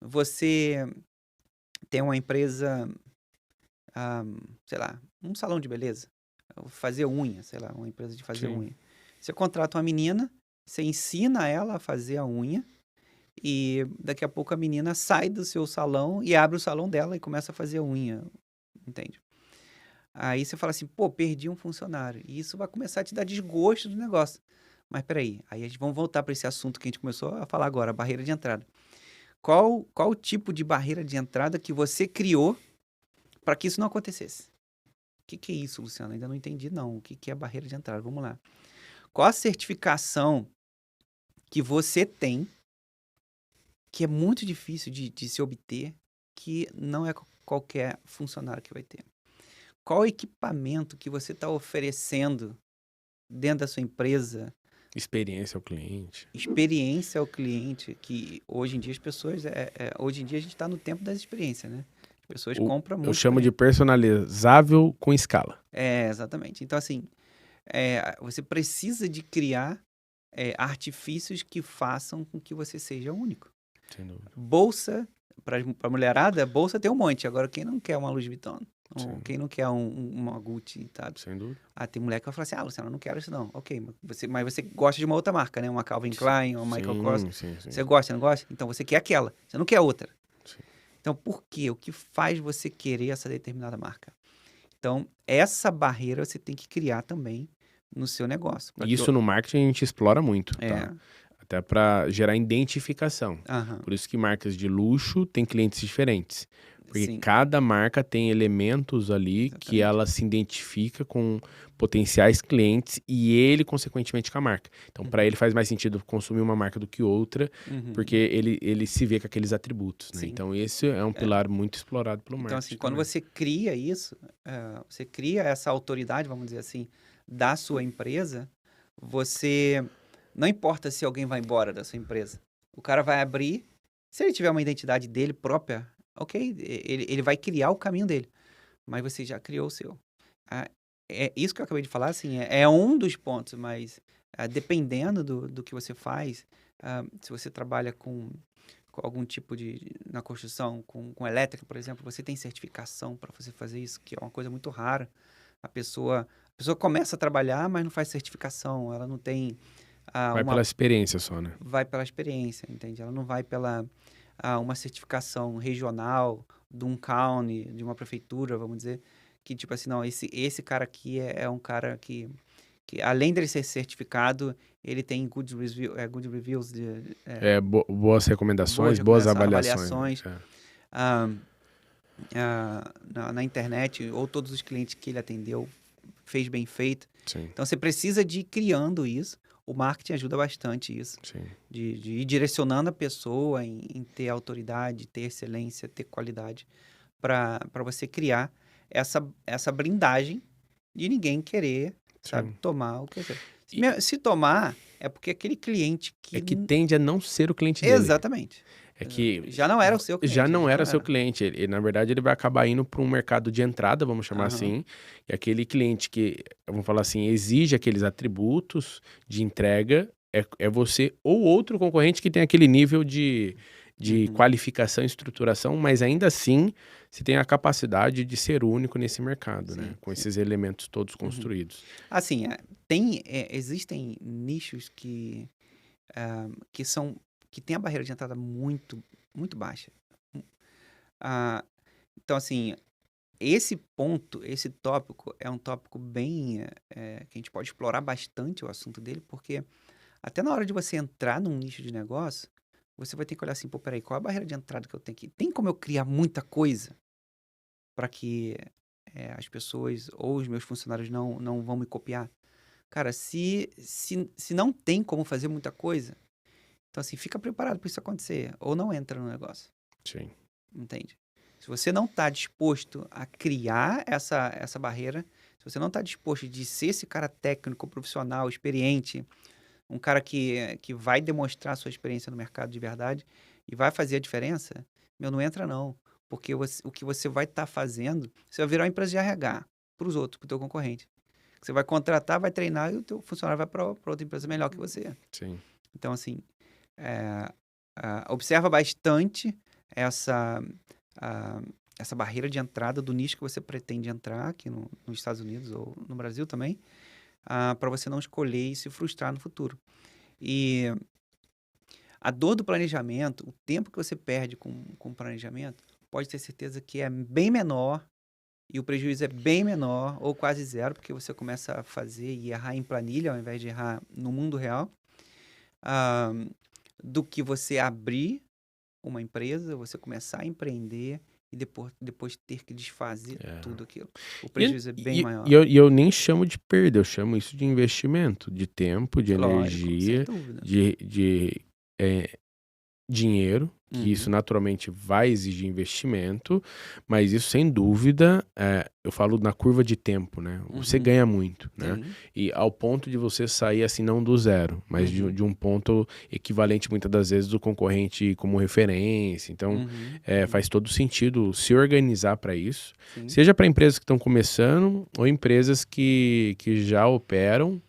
Você tem uma empresa, sei lá, um salão de beleza, fazer unha, sei lá, uma empresa de fazer unha. Você contrata uma menina, você ensina ela a fazer a unha e daqui a pouco a menina sai do seu salão e abre o salão dela e começa a fazer a unha, entende? Aí você fala assim, pô, perdi um funcionário. E isso vai começar a te dar desgosto do negócio. Mas peraí, aí a gente vamos voltar para esse assunto que a gente começou a falar agora, a barreira de entrada. Qual o tipo de barreira de entrada que você criou para que isso não acontecesse? O que é isso, Luciano? Ainda não entendi, não. O que é barreira de entrada? Vamos lá. Qual a certificação que você tem, que é muito difícil de se obter, que não é qualquer funcionário que vai ter. Qual equipamento que você está oferecendo dentro da sua empresa? Experiência ao cliente. Experiência ao cliente, que hoje em dia as pessoas... hoje em dia a gente está no tempo das experiências, né? As pessoas compram muito. Eu chamo de personalizável com escala. Exatamente. Então, assim, você precisa de criar artifícios que façam com que você seja único. Sem dúvida. Bolsa, para mulherada, bolsa tem um monte. Agora, quem não quer uma Louis Vuitton? Quem não quer uma Gucci, sabe? Sem dúvida. Tem mulher que vai falar assim, Luciano, eu não quero isso não. Ok, mas você gosta de uma outra marca, né? Uma Calvin Klein, uma Michael Kors. Sim. Você gosta, não gosta? Então, você quer aquela. Você não quer outra. Sim. Então, por quê? O que faz você querer essa determinada marca? Então, essa barreira você tem que criar também no seu negócio. Isso no marketing a gente explora muito, tá? Até para gerar identificação. Por isso que marcas de luxo têm clientes diferentes. Porque cada marca tem elementos ali que ela se identifica com potenciais clientes e ele, consequentemente, com a marca. Então, para ele faz mais sentido consumir uma marca do que outra, porque ele se vê com aqueles atributos, né? Então, esse é um pilar muito explorado pelo marketing. Então, assim, quando você cria isso, você cria essa autoridade, vamos dizer assim, da sua empresa, você... Não importa se alguém vai embora da sua empresa. O cara vai abrir, se ele tiver uma identidade dele própria, ok, ele vai criar o caminho dele. Mas você já criou o seu. É isso que eu acabei de falar, assim, é um dos pontos, mas dependendo do que você faz, se você trabalha com algum tipo na construção, com elétrica, por exemplo, você tem certificação para você fazer isso, que é uma coisa muito rara. A pessoa começa a trabalhar, mas não faz certificação, ela não tem... vai pela experiência só, né? Vai pela experiência, entende? Ela não vai pela uma certificação regional de um county, de uma prefeitura, vamos dizer, que tipo assim, não, esse cara aqui é um cara que além dele ser certificado, ele tem good reviews. Boas recomendações, boas avaliações. Na internet, ou todos os clientes que ele atendeu, fez bem feito. Sim. Então, você precisa de ir criando isso. O marketing ajuda bastante isso. Sim. De ir direcionando a pessoa em ter autoridade, ter excelência, ter qualidade, para você criar essa blindagem de ninguém querer, sabe, tomar o que você... Se tomar, é porque aquele cliente que... É que tende a não ser o cliente dele. Exatamente. É que já não era o seu cliente. Já não era seu cliente. Ele, na verdade, ele vai acabar indo para um mercado de entrada, vamos chamar assim. E aquele cliente que, vamos falar assim, exige aqueles atributos de entrega, é você ou outro concorrente que tem aquele nível de qualificação e estruturação, mas ainda assim você tem a capacidade de ser único nesse mercado, né? Com esses elementos todos construídos. Assim, existem nichos que têm a barreira de entrada muito, muito baixa. Então, assim, esse tópico é um tópico bem... que a gente pode explorar bastante o assunto dele, porque até na hora de você entrar num nicho de negócio, você vai ter que olhar assim, pô, peraí, qual é a barreira de entrada que eu tenho aqui? Tem como eu criar muita coisa para que as pessoas ou os meus funcionários não vão me copiar? Cara, se não tem como fazer muita coisa, então assim, fica preparado para isso acontecer, ou não entra no negócio. Sim. Entende? Se você não está disposto a criar essa barreira, se você não está disposto de ser esse cara técnico, profissional, experiente, um cara que vai demonstrar sua experiência no mercado de verdade e vai fazer a diferença, não entra não. Porque o que você vai estar fazendo, você vai virar uma empresa de RH para os outros, para o teu concorrente. Você vai contratar, vai treinar e o teu funcionário vai para outra empresa melhor que você. Sim. Então, assim, observa bastante essa barreira de entrada do nicho que você pretende entrar aqui nos Estados Unidos ou no Brasil também, para você não escolher e se frustrar no futuro. E a dor do planejamento, o tempo que você perde com planejamento, pode ter certeza que é bem menor e o prejuízo é bem menor ou quase zero, porque você começa a fazer e errar em planilha ao invés de errar no mundo real, do que você abrir uma empresa, você começar a empreender e depois ter que desfazer tudo aquilo. O prejuízo é bem maior. E eu nem chamo de perda, eu chamo isso de investimento, de tempo, de energia, de dinheiro, que isso naturalmente vai exigir investimento, mas isso sem dúvida, eu falo na curva de tempo, né? Você ganha muito, né? E ao ponto de você sair assim não do zero, mas de um ponto equivalente muitas das vezes do concorrente como referência. Então, faz todo sentido se organizar para isso, seja para empresas que estão começando ou empresas que já operam,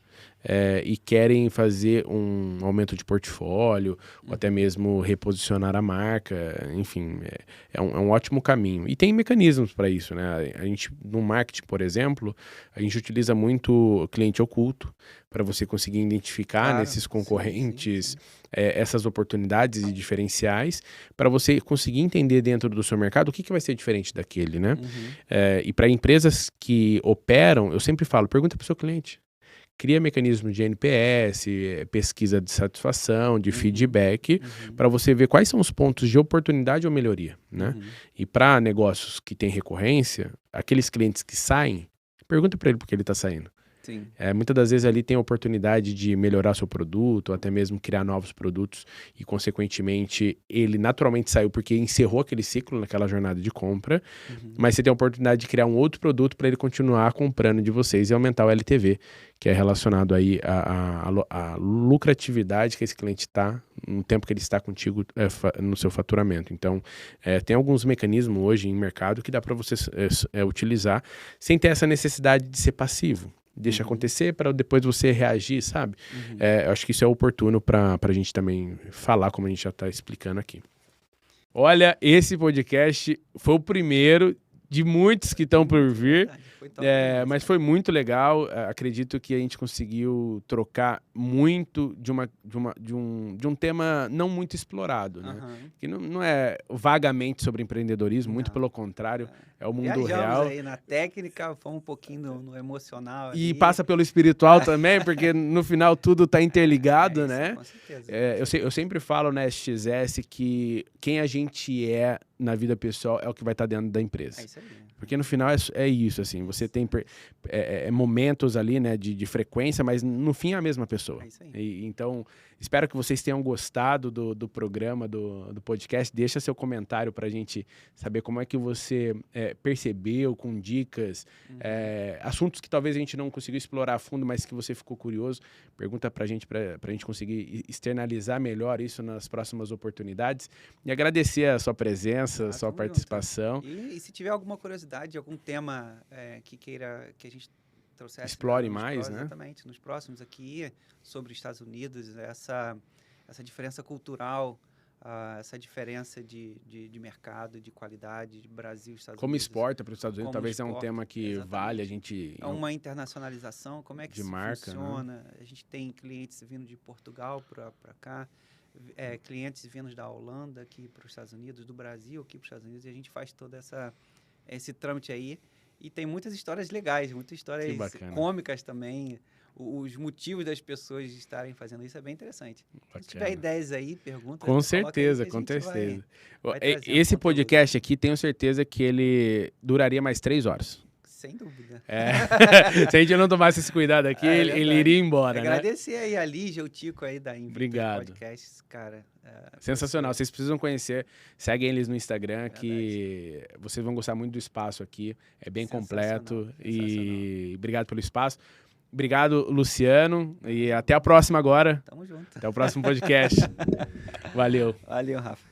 e querem fazer um aumento de portfólio, ou até mesmo reposicionar a marca, enfim, é um ótimo caminho. E tem mecanismos para isso, né? A gente, no marketing, por exemplo, a gente utiliza muito cliente oculto, para você conseguir identificar nesses concorrentes essas oportunidades e diferenciais, para você conseguir entender dentro do seu mercado o que vai ser diferente daquele, né? E para empresas que operam, eu sempre falo, pergunta para o seu cliente. Cria mecanismo de NPS, pesquisa de satisfação, de feedback, para você ver quais são os pontos de oportunidade ou melhoria, né? E para negócios que têm recorrência, aqueles clientes que saem, pergunta para ele por que ele está saindo. Muitas das vezes ali tem a oportunidade de melhorar seu produto, ou até mesmo criar novos produtos e, consequentemente, ele naturalmente saiu porque encerrou aquele ciclo naquela jornada de compra, mas você tem a oportunidade de criar um outro produto para ele continuar comprando de vocês e aumentar o LTV, que é relacionado aí à lucratividade que esse cliente está no tempo que ele está contigo no seu faturamento. Então, tem alguns mecanismos hoje em mercado que dá para você utilizar sem ter essa necessidade de ser passivo. Deixa acontecer para depois você reagir, sabe? Eu acho que isso é oportuno para a gente também falar, como a gente já está explicando aqui. Olha, esse podcast foi o primeiro de muitos que estão por vir. Mas foi muito legal. Acredito que a gente conseguiu trocar muito de um tema não muito explorado, né? Que não é vagamente sobre empreendedorismo, muito pelo contrário, é o mundo real. Aí na técnica, fomos um pouquinho no emocional. E passa pelo espiritual também, porque no final tudo está interligado, né? Com certeza. Eu sempre falo na SXS que quem a gente é na vida pessoal é o que vai estar dentro da empresa. É isso aí. Porque no final é isso, assim, você tem momentos ali, né, de frequência, mas no fim é a mesma pessoa. É isso aí. Então, espero que vocês tenham gostado do programa, do podcast. Deixa seu comentário pra gente saber como é que você percebeu, com dicas, assuntos que talvez a gente não conseguiu explorar a fundo, mas que você ficou curioso. Pergunta pra gente conseguir externalizar melhor isso nas próximas oportunidades. E agradecer a sua presença, a sua participação. E se tiver alguma curiosidade, algum tema que queira que a gente trouxesse... Explore mais, né? Exatamente. Nos próximos aqui, sobre os Estados Unidos, essa diferença cultural, essa diferença de mercado, de qualidade, de Brasil, Estados como Unidos. Como exporta para os Estados Unidos, talvez é um tema que vale a gente... É uma internacionalização, como é que isso marca, funciona? Né? A gente tem clientes vindo de Portugal para cá, clientes vindos da Holanda aqui para os Estados Unidos, do Brasil aqui para os Estados Unidos, e a gente faz todo esse trâmite aí. E tem muitas histórias legais, muitas histórias cômicas também. Os motivos das pessoas estarem fazendo isso é bem interessante. Bacana. Se tiver ideias aí, pergunta. Com certeza, com certeza. Esse podcast aqui, tenho certeza que ele duraria mais 3 horas. Sem dúvida. Se a gente não tomasse esse cuidado aqui, ele iria embora, né? Agradecer aí a Lígia, o Tico aí da Obrigado. Podcasts, cara. Sensacional. Vocês precisam conhecer. Seguem eles no Instagram, que vocês vão gostar muito do espaço aqui. É bem completo. E obrigado pelo espaço. Obrigado, Luciano. E até a próxima agora. Tamo junto. Até o próximo podcast. Valeu. Valeu, Rafa.